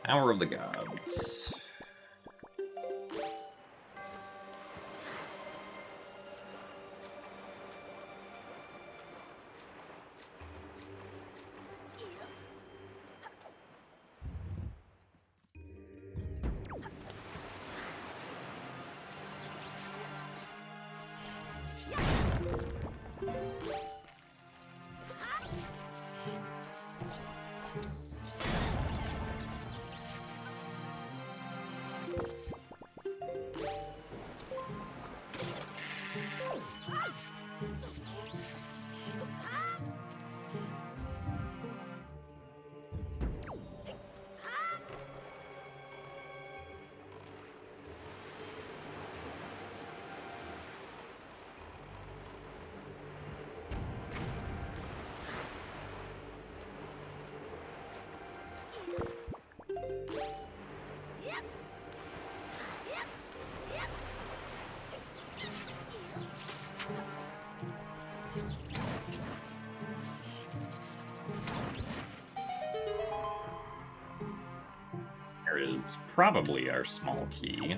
Hour of the Gods. There is probably our small key.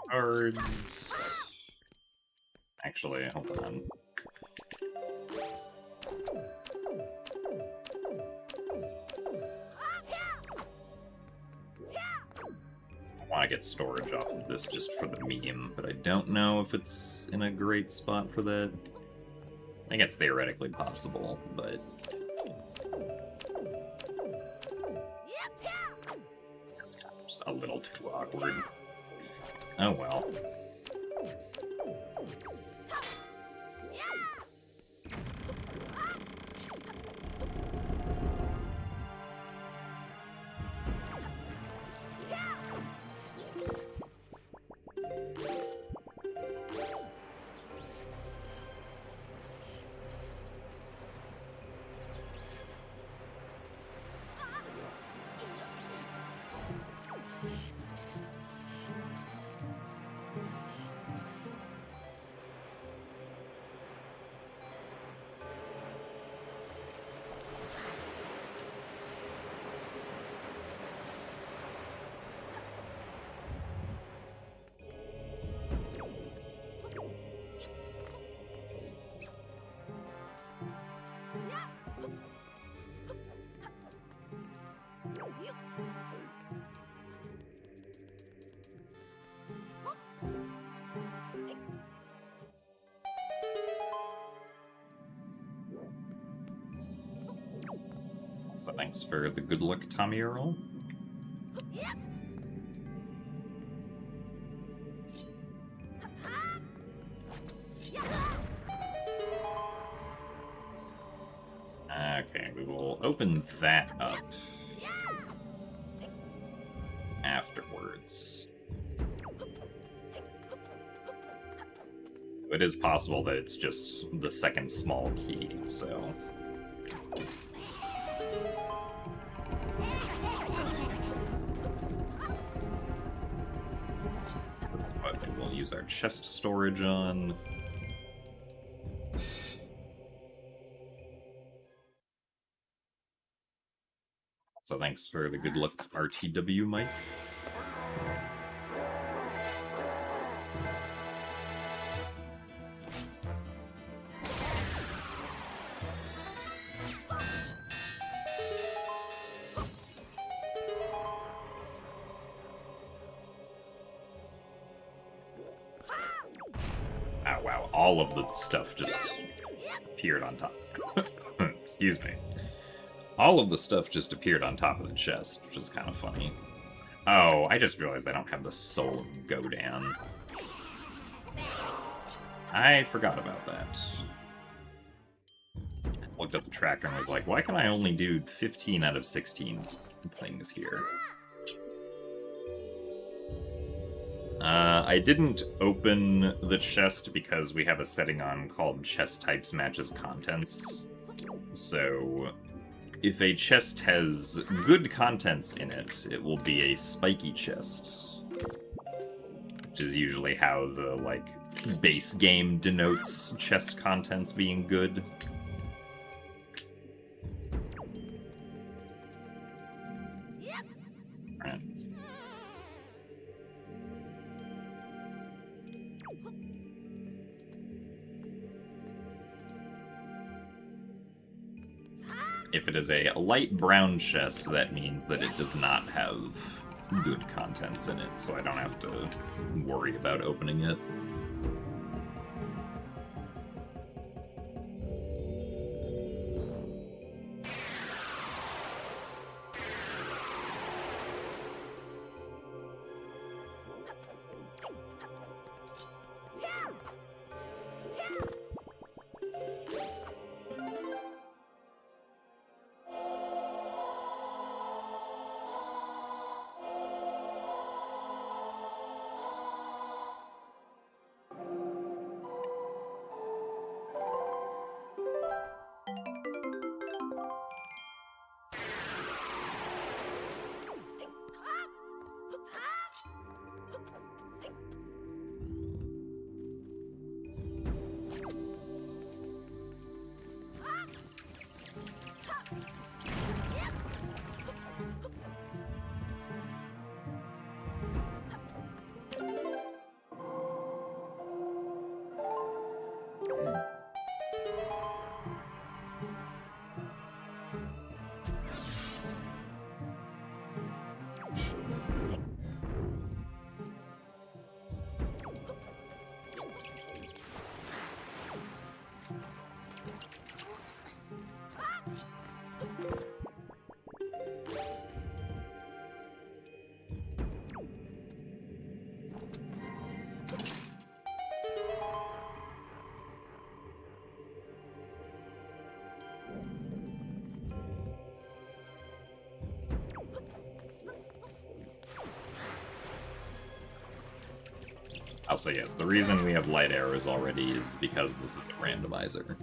Cards. Actually, hold on. I want to get storage off of this just for the meme, but I don't know if it's in a great spot for that. I think it's theoretically possible, but... it's kind of just a little too awkward. Oh well. So thanks for the good luck, Tommy Earl. Okay, we will open that up afterwards. It is possible that it's just the second small key, so... But we'll use our chest storage on. So thanks for the good luck, RTW, Mike. Oh wow, all of the stuff just appeared on top. Excuse me. All of the stuff just appeared on top of the chest, which is kind of funny. Oh, I just realized I don't have the Soul of Godan. I forgot about that. Looked at the tracker and was like, why can I only do 15 out of 16 things here? I didn't open the chest because we have a setting on called chest types matches contents. So if a chest has good contents in it, it will be a spiky chest. Which is usually how the, like, base game denotes chest contents being good. Right. If it is a light brown chest, that means that it does not have good contents in it, so I don't have to worry about opening it. Also, yes, the reason we have light arrows already is because this is a randomizer.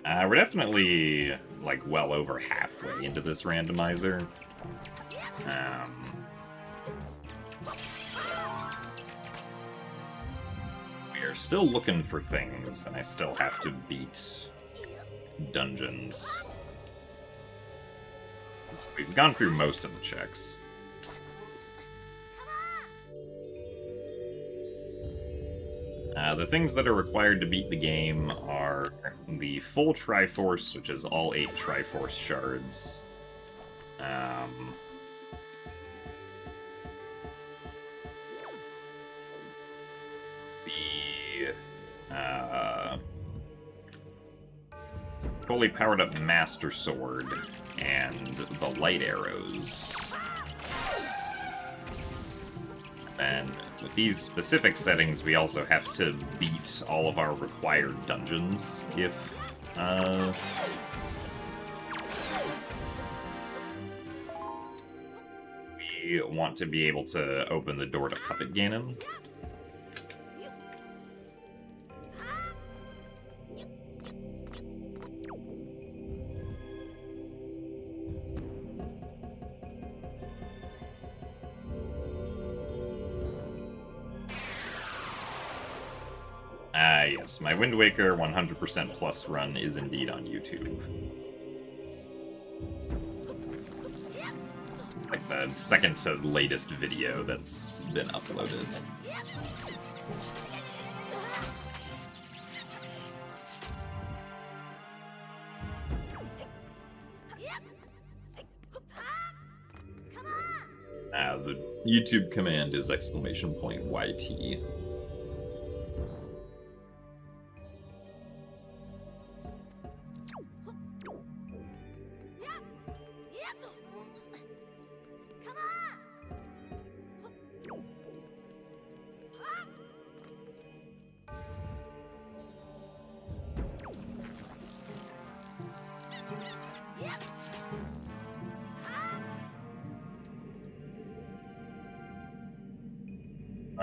We're definitely, like, well over halfway into this randomizer. We are still looking for things, and I still have to beat dungeons. We've gone through most of the checks. The things that are required to beat the game are the full Triforce, which is all 8 Triforce shards. The fully powered up Master Sword and the light arrows. And with these specific settings, we also have to beat all of our required dungeons if we want to be able to open the door to Puppet Ganon. Yes, my Wind Waker 100% plus run is indeed on YouTube. Like the second to latest video that's been uploaded. The YouTube command is !YT.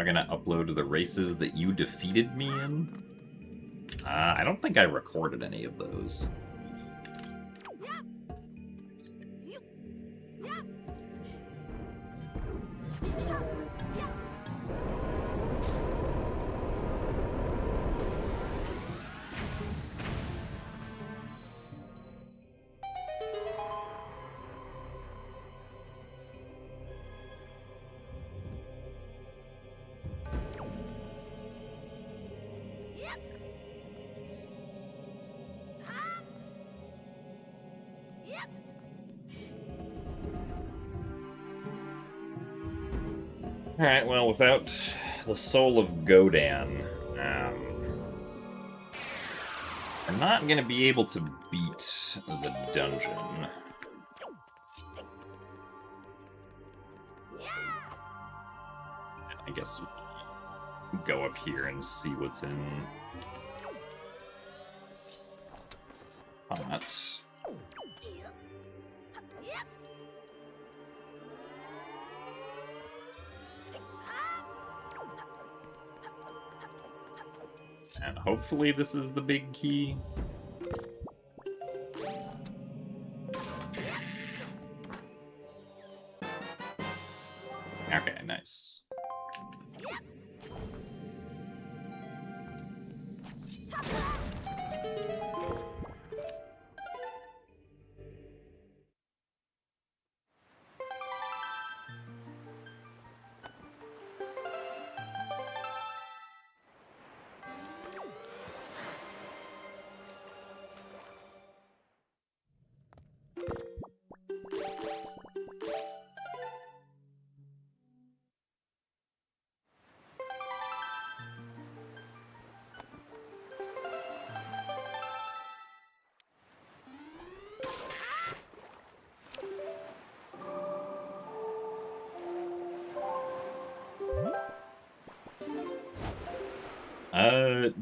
I gonna upload the races that you defeated me in? I don't think I recorded any of those. Alright, well, without the soul of Godan, I'm not going to be able to beat the dungeon. I guess we'll go up here and see what's in pot. And hopefully this is the big key. Okay, nice.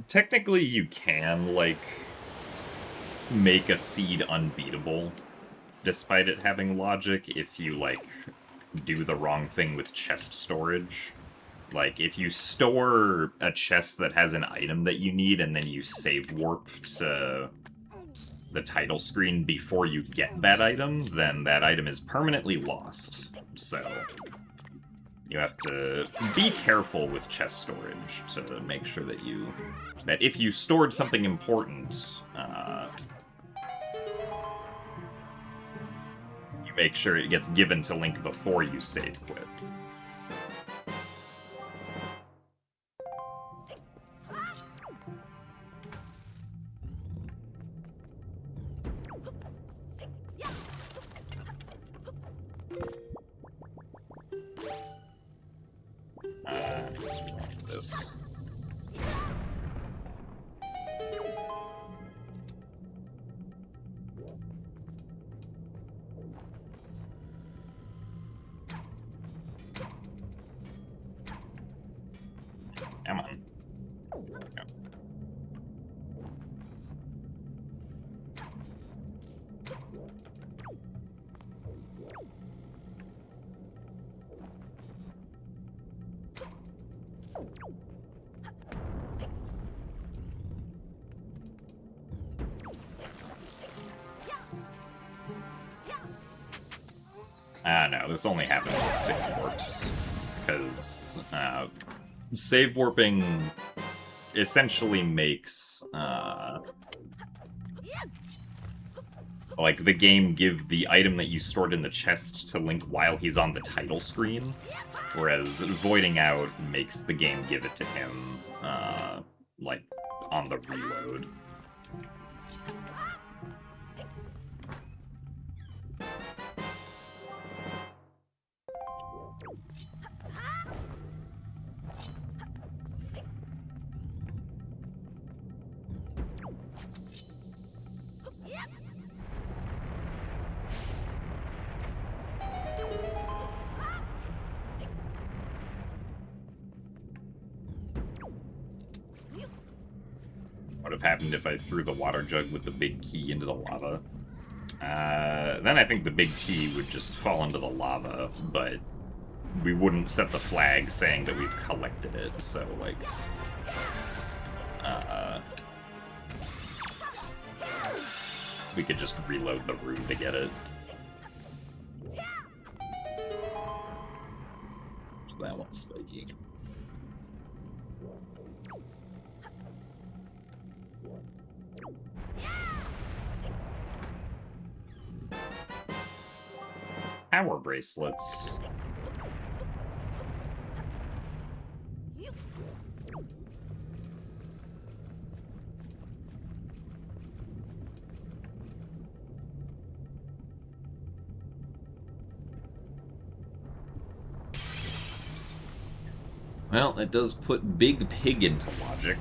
Technically you can, like, make a seed unbeatable, despite it having logic, if you, like, do the wrong thing with chest storage. Like, if you store a chest that has an item that you need, and then you save warp to the title screen before you get that item, then that item is permanently lost. So you have to be careful with chest storage to make sure that if you stored something important, you make sure it gets given to Link before you save quit. Let's try this. Come on. Go. No, this only happens with save warps, because save warping essentially makes like the game give the item that you stored in the chest to Link while he's on the title screen, whereas voiding out makes the game give it to him like on the reload. What would have happened if I threw the water jug with the big key into the lava? Then I think the big key would just fall into the lava, but we wouldn't set the flag saying that we've collected it, so, like... we could just reload the room to get it. So that one's spiky. Power bracelets. Well, it does put Big Pig into logic.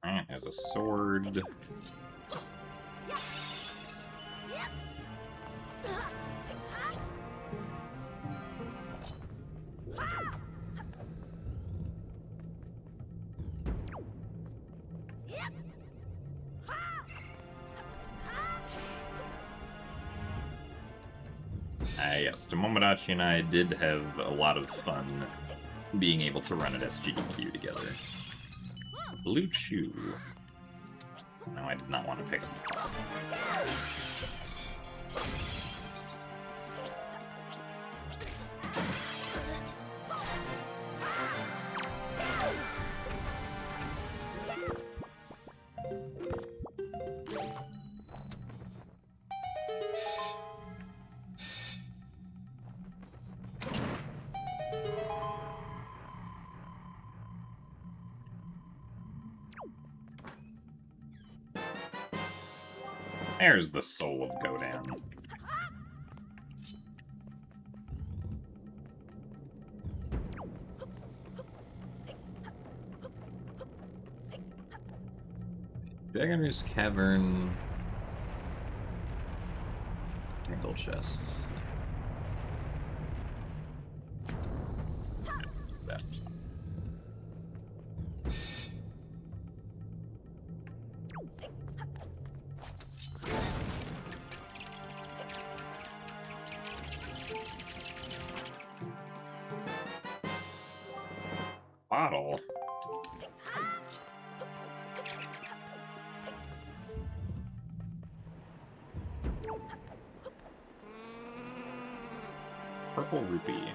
Alright, there's a sword. Yes, Tomodachi and I did have a lot of fun being able to run at SGDQ together. Blue Chew. No, I did not want to pick him up. There's the soul of Godan. Dragoner's Cavern. Tangle chests. That. Bottle. Purple rupee.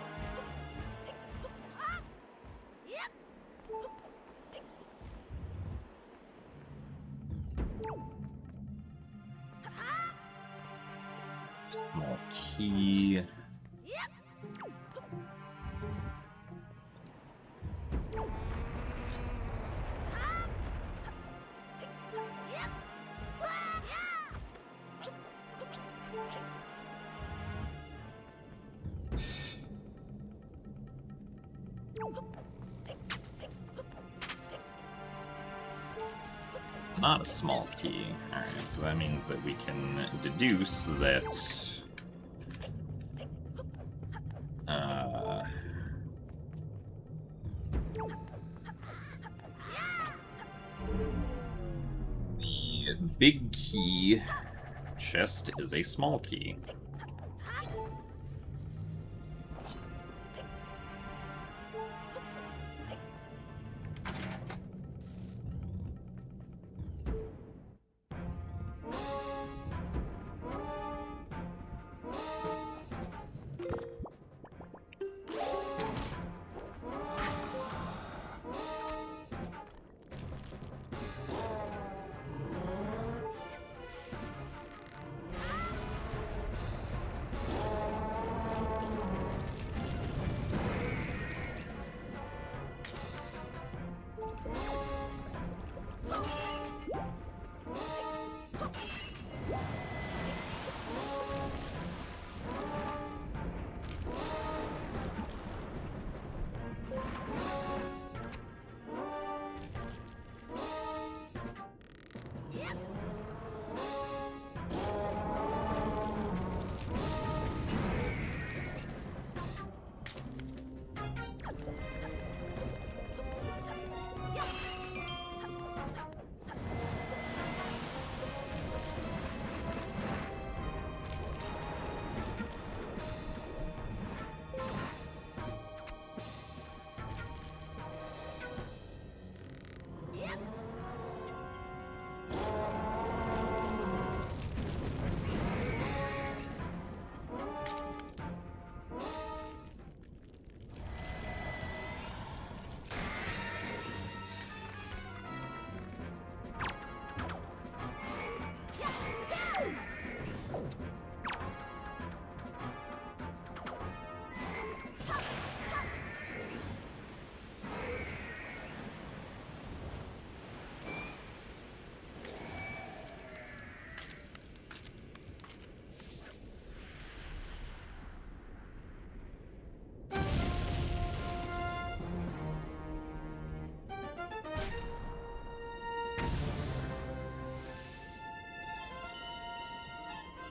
Small key. Not a small key. Alright, so that means that we can deduce that the big key chest is a small key.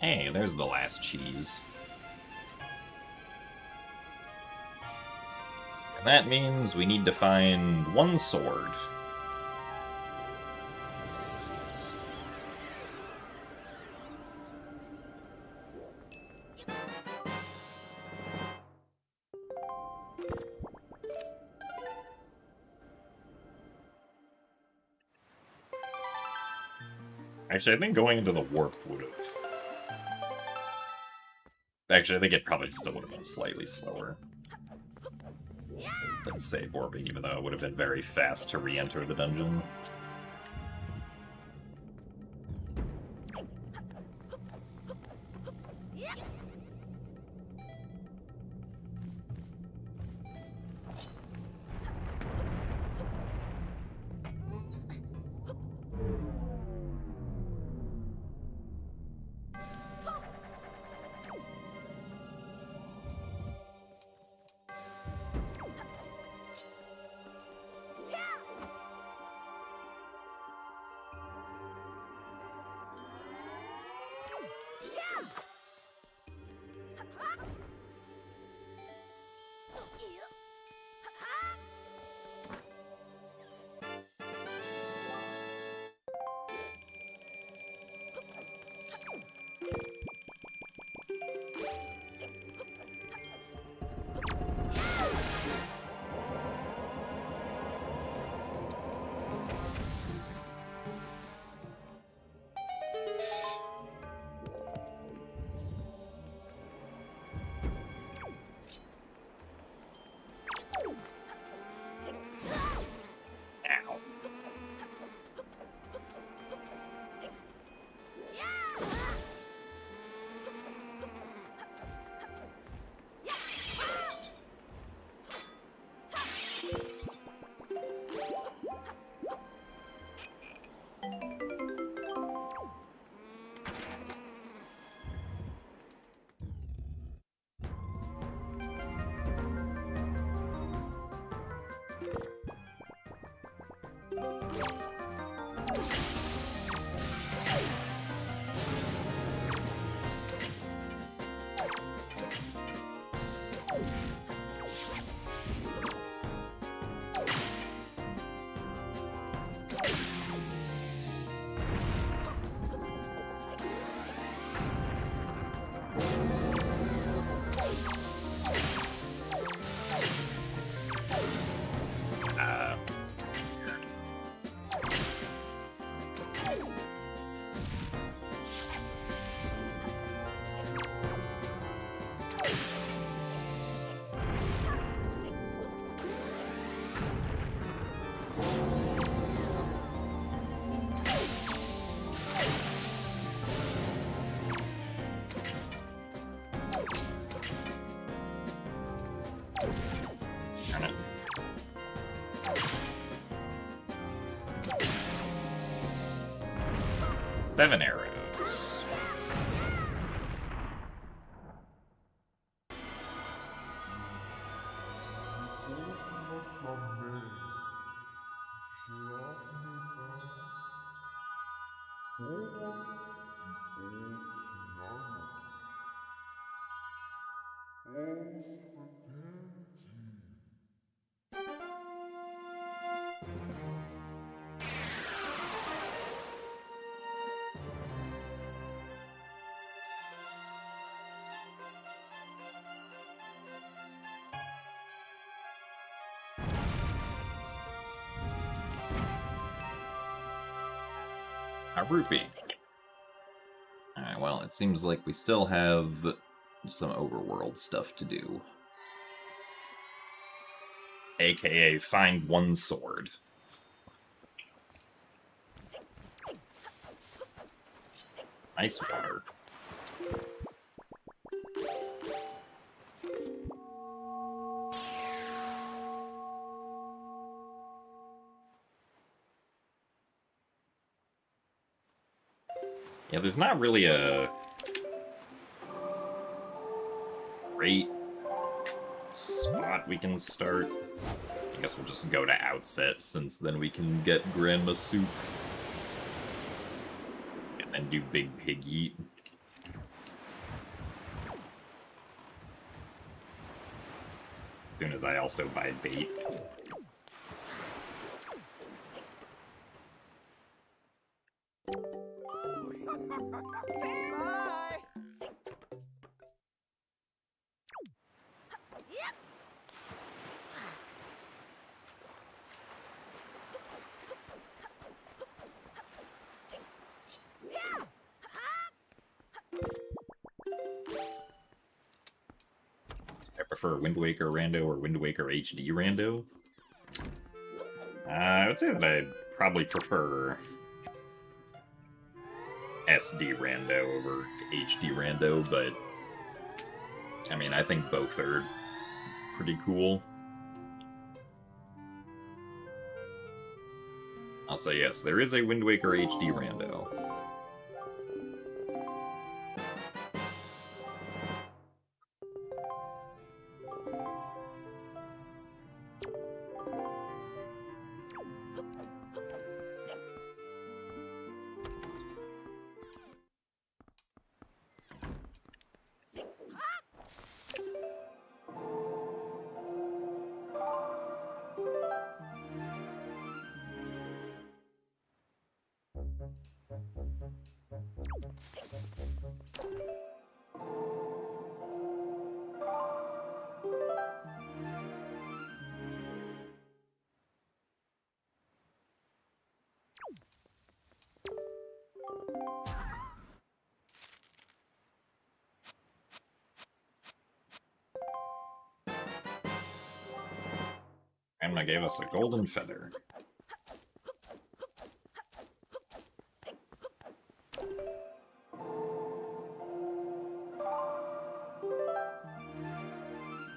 Hey, there's the last cheese. And that means we need to find one sword. Actually, I think going into the warp would have... Actually, I think it probably still would have been slightly slower than, say, warping, even though it would have been very fast to re-enter the dungeon. Seven arrows. A rupee. Alright, well, it seems like we still have some overworld stuff to do. AKA find one sword. Ice water. Yeah, there's not really a great spot we can start. I guess we'll just go to Outset, since then we can get Grandma Soup. And then do Big Pig Eat. As soon as I also buy bait. Bye. Yep. I prefer Wind Waker Rando or Wind Waker HD Rando. I would say that I'd probably prefer SD Rando over HD Rando, but I mean, I think both are pretty cool. I'll say yes, there is a Wind Waker HD Rando. Grandma gave us a golden feather.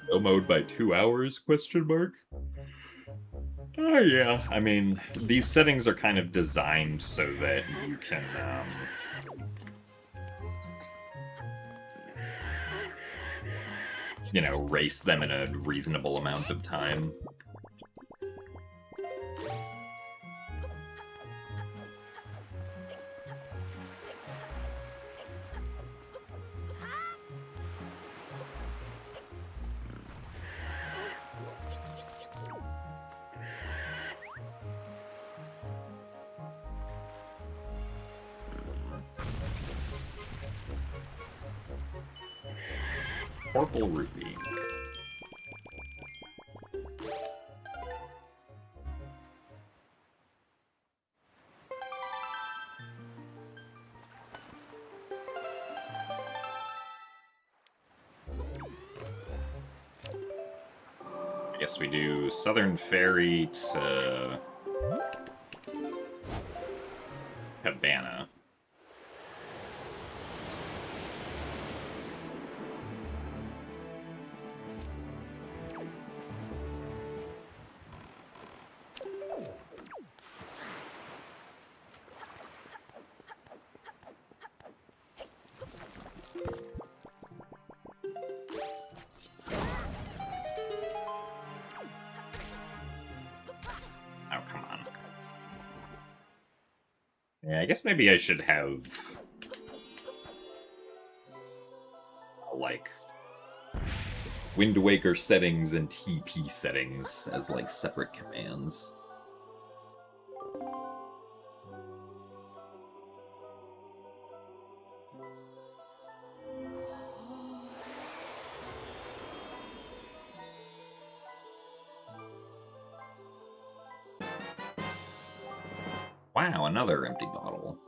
Go mode by 2 hours, question mark? Oh yeah, I mean, these settings are kind of designed so that you can, you know, race them in a reasonable amount of time. Purple rupee. I guess we do Southern Ferry to Cabana. I guess maybe I should have like Wind Waker settings and TP settings as like separate commands. Wow, another empty bottle.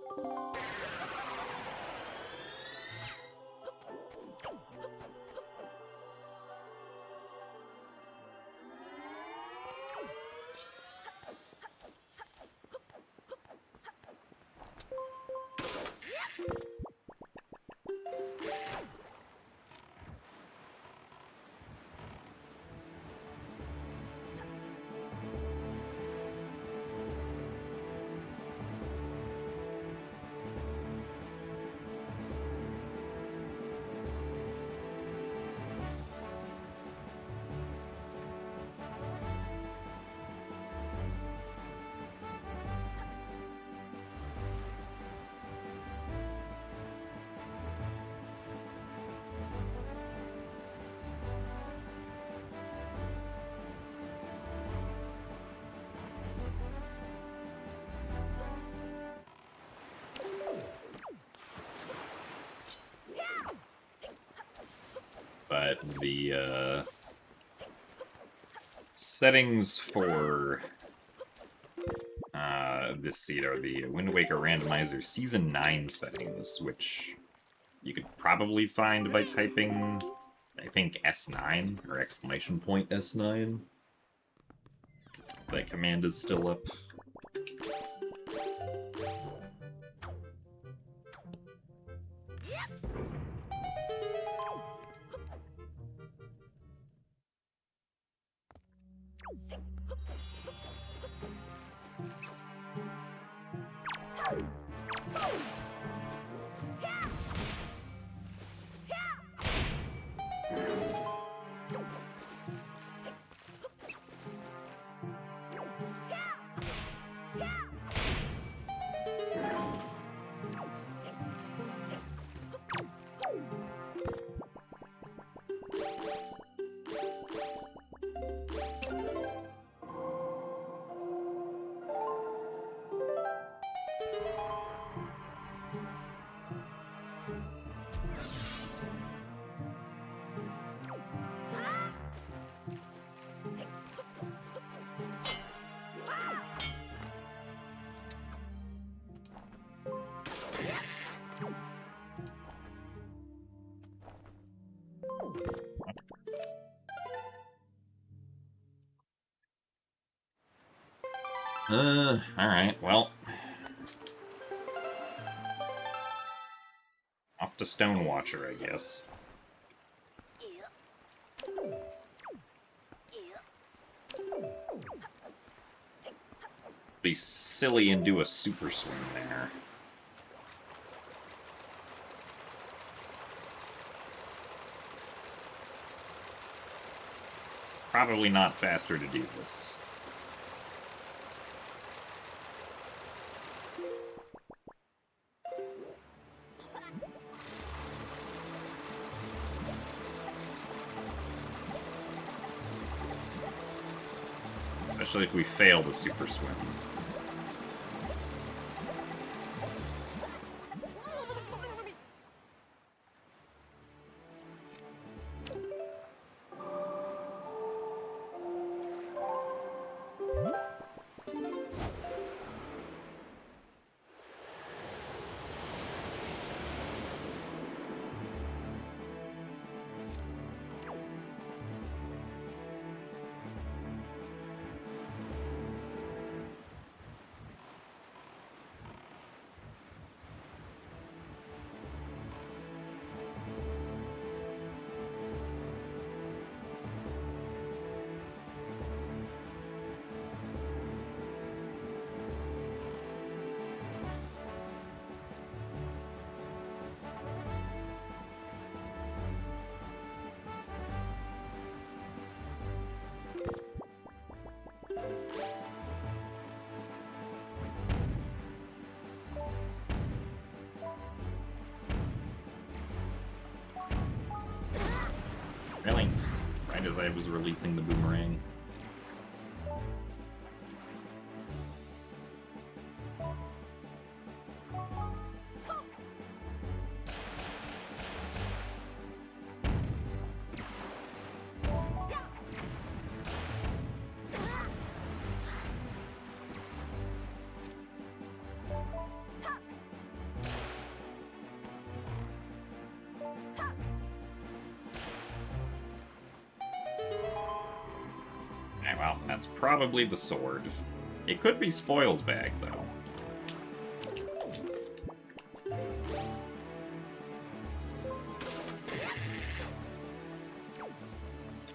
But the settings for this seed are the Wind Waker Randomizer Season 9 settings, which you could probably find by typing, I think, S9 or exclamation point S9. That command is still up. Alright, well. Off to Stonewatcher, I guess. Be silly and do a super swing there. Probably not faster to do this. Especially if we fail the super swim. Really? Right as I was releasing the boomerang. Well, that's probably the sword. It could be Spoils Bag, though. In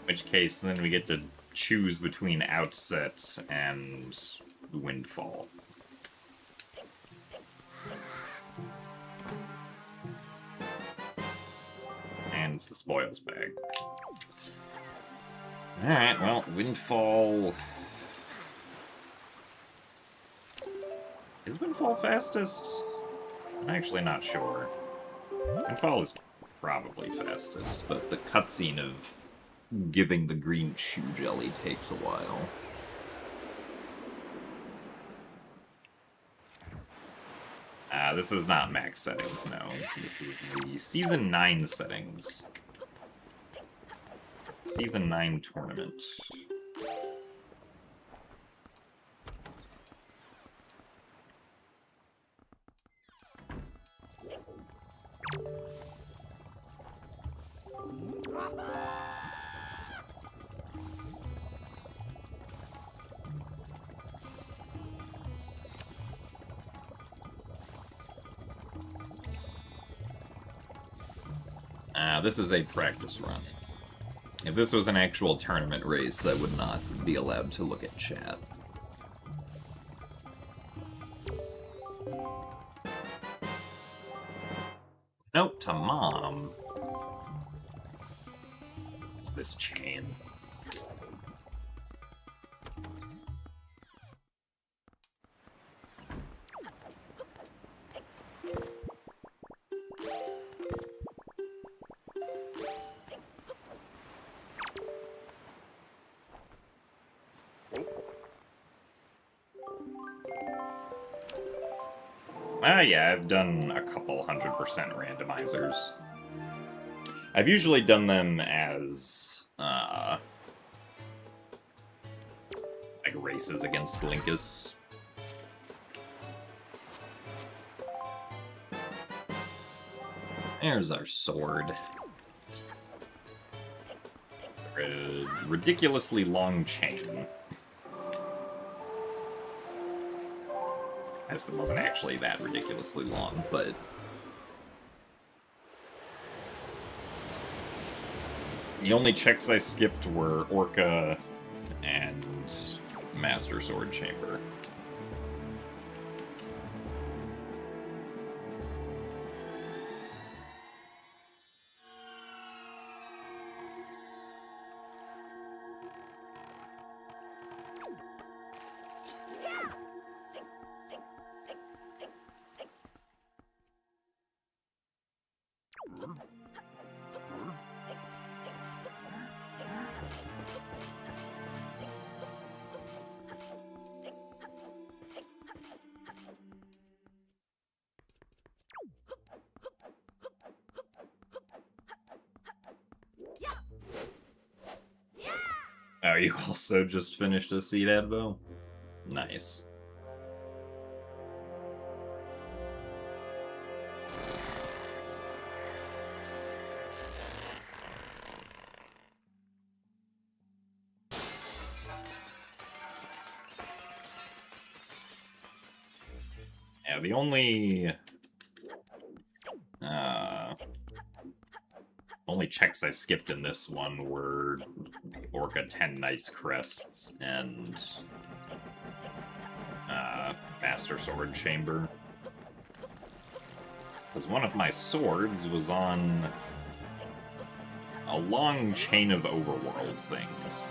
which case, then we get to choose between Outset and Windfall. And it's the Spoils Bag. Alright, well, Windfall... Is Windfall fastest? I'm actually not sure. Windfall is probably fastest, but the cutscene of giving the green shoe jelly takes a while. This is not max settings, no. This is the Season 9 settings. Season 9 tournament. This is a practice run. If this was an actual tournament race, I would not be allowed to look at chat. Note to Mom. What's this chain? Yeah, I've done a couple 100% randomizers. I've usually done them as, like, races against Linkus. There's our sword. A ridiculously long chain. I guess it wasn't actually that ridiculously long, but... The only checks I skipped were Orca and Master Sword Chamber. Oh, you also just finished a Seed Advo? Nice. Yeah, the only checks I skipped in this one were Orca 10 Knights Crests and Master Sword Chamber. Because one of my swords was on a long chain of overworld things.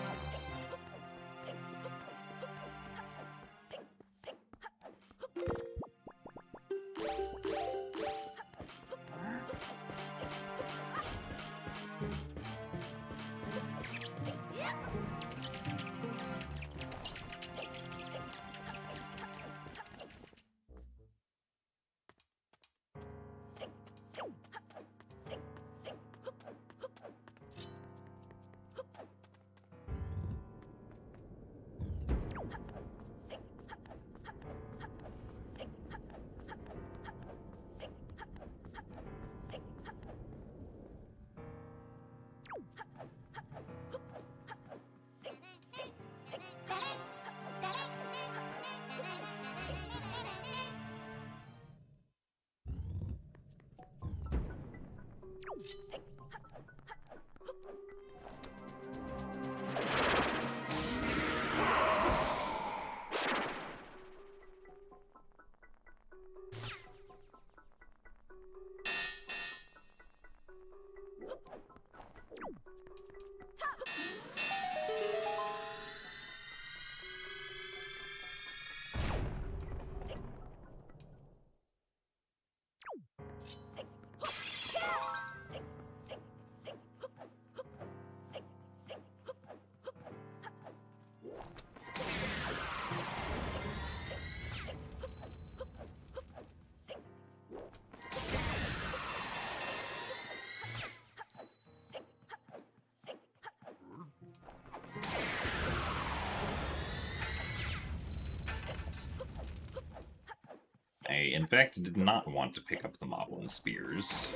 I, in fact, did not want to pick up the Moblin Spears.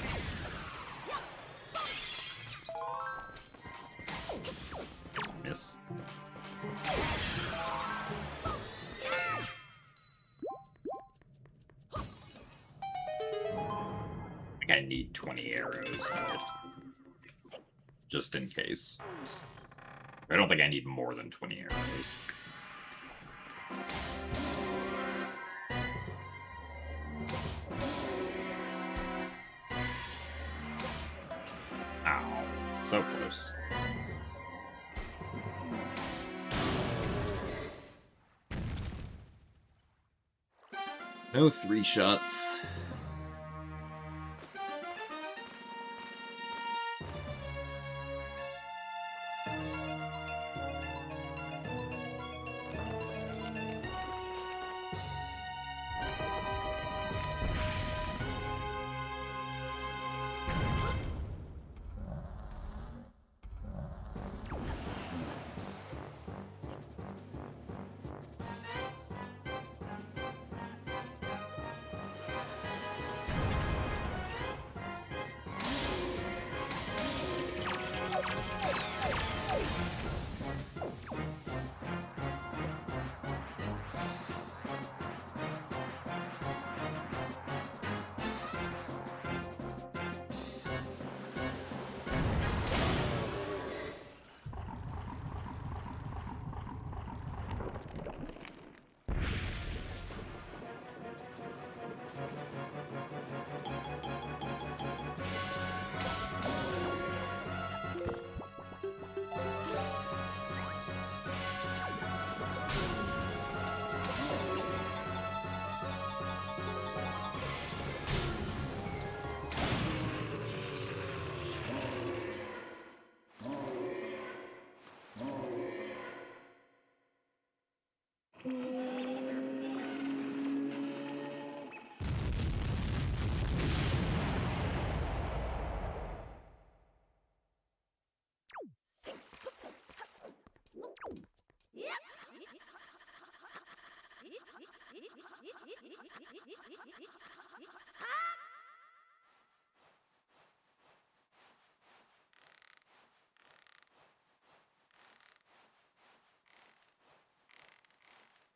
Miss. I think I need 20 arrows, but just in case. I don't think I need more than 20 arrows. Ow. So close. No 3 shots.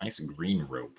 Nice green rope.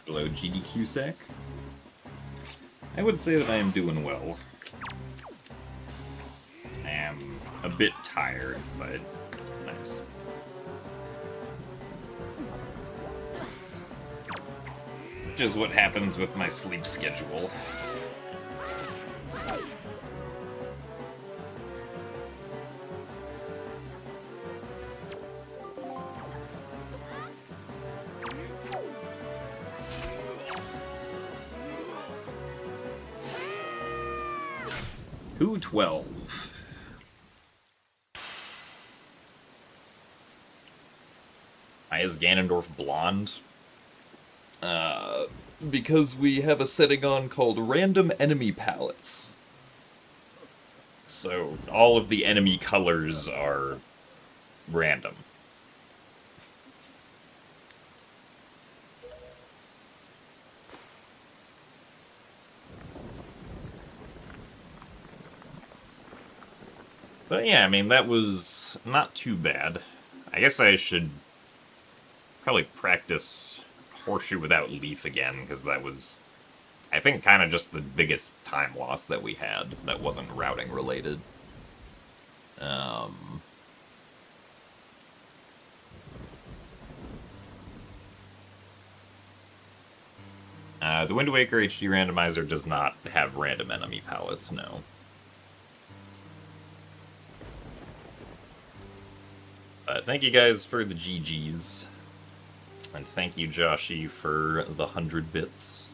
Hello, GDQ sec. I would say that I am doing well. I am a bit tired, but nice. Which is what happens with my sleep schedule. Who 12? Why is Ganondorf blonde? Because we have a setting on called Random Enemy Palettes. So all of the enemy colors are random. But yeah, I mean, that was not too bad. I guess I should probably practice Horseshoe without Leaf again, because that was, I think, kind of just the biggest time loss that we had that wasn't routing related. The Wind Waker HD Randomizer does not have random enemy palettes, no. Thank you guys for the GGs. And thank you, Joshy, for the 100 bits.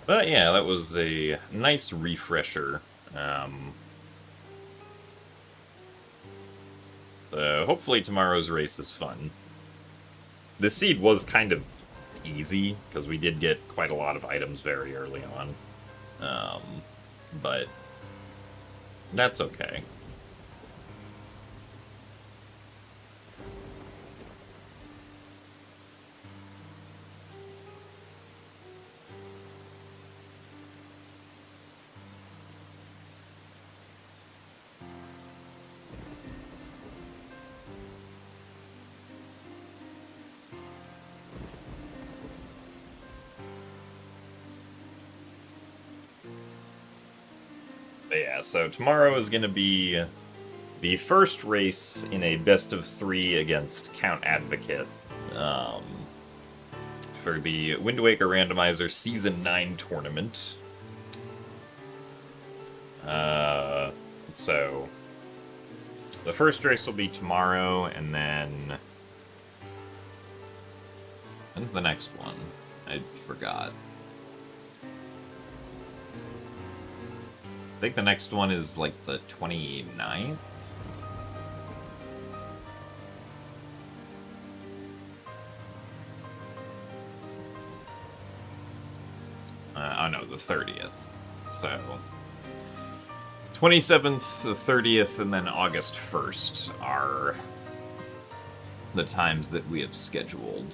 But yeah, that was a nice refresher. Hopefully tomorrow's race is fun. The seed was kind of easy, because we did get quite a lot of items very early on. But that's okay. But yeah, so tomorrow is going to be the first race in a best-of-3 against Count Advocate for the Wind Waker Randomizer Season 9 tournament. So the first race will be tomorrow, and then when's the next one? I forgot. I think the next one is like the 29th? Oh no, the 30th. So 27th, the 30th, and then August 1st are the times that we have scheduled.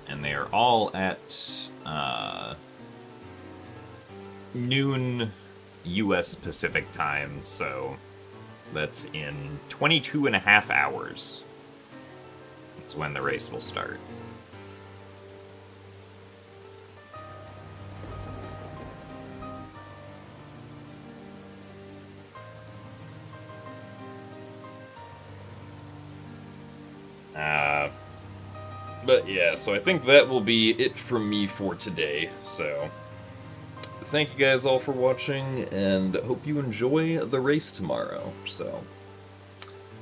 And they are all at noon US Pacific time, so that's in 22 and a half hours. That's when the race will start. But yeah, so I think that will be it from me for today, so thank you guys all for watching, and hope you enjoy the race tomorrow. So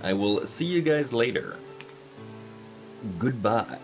I will see you guys later. Goodbye.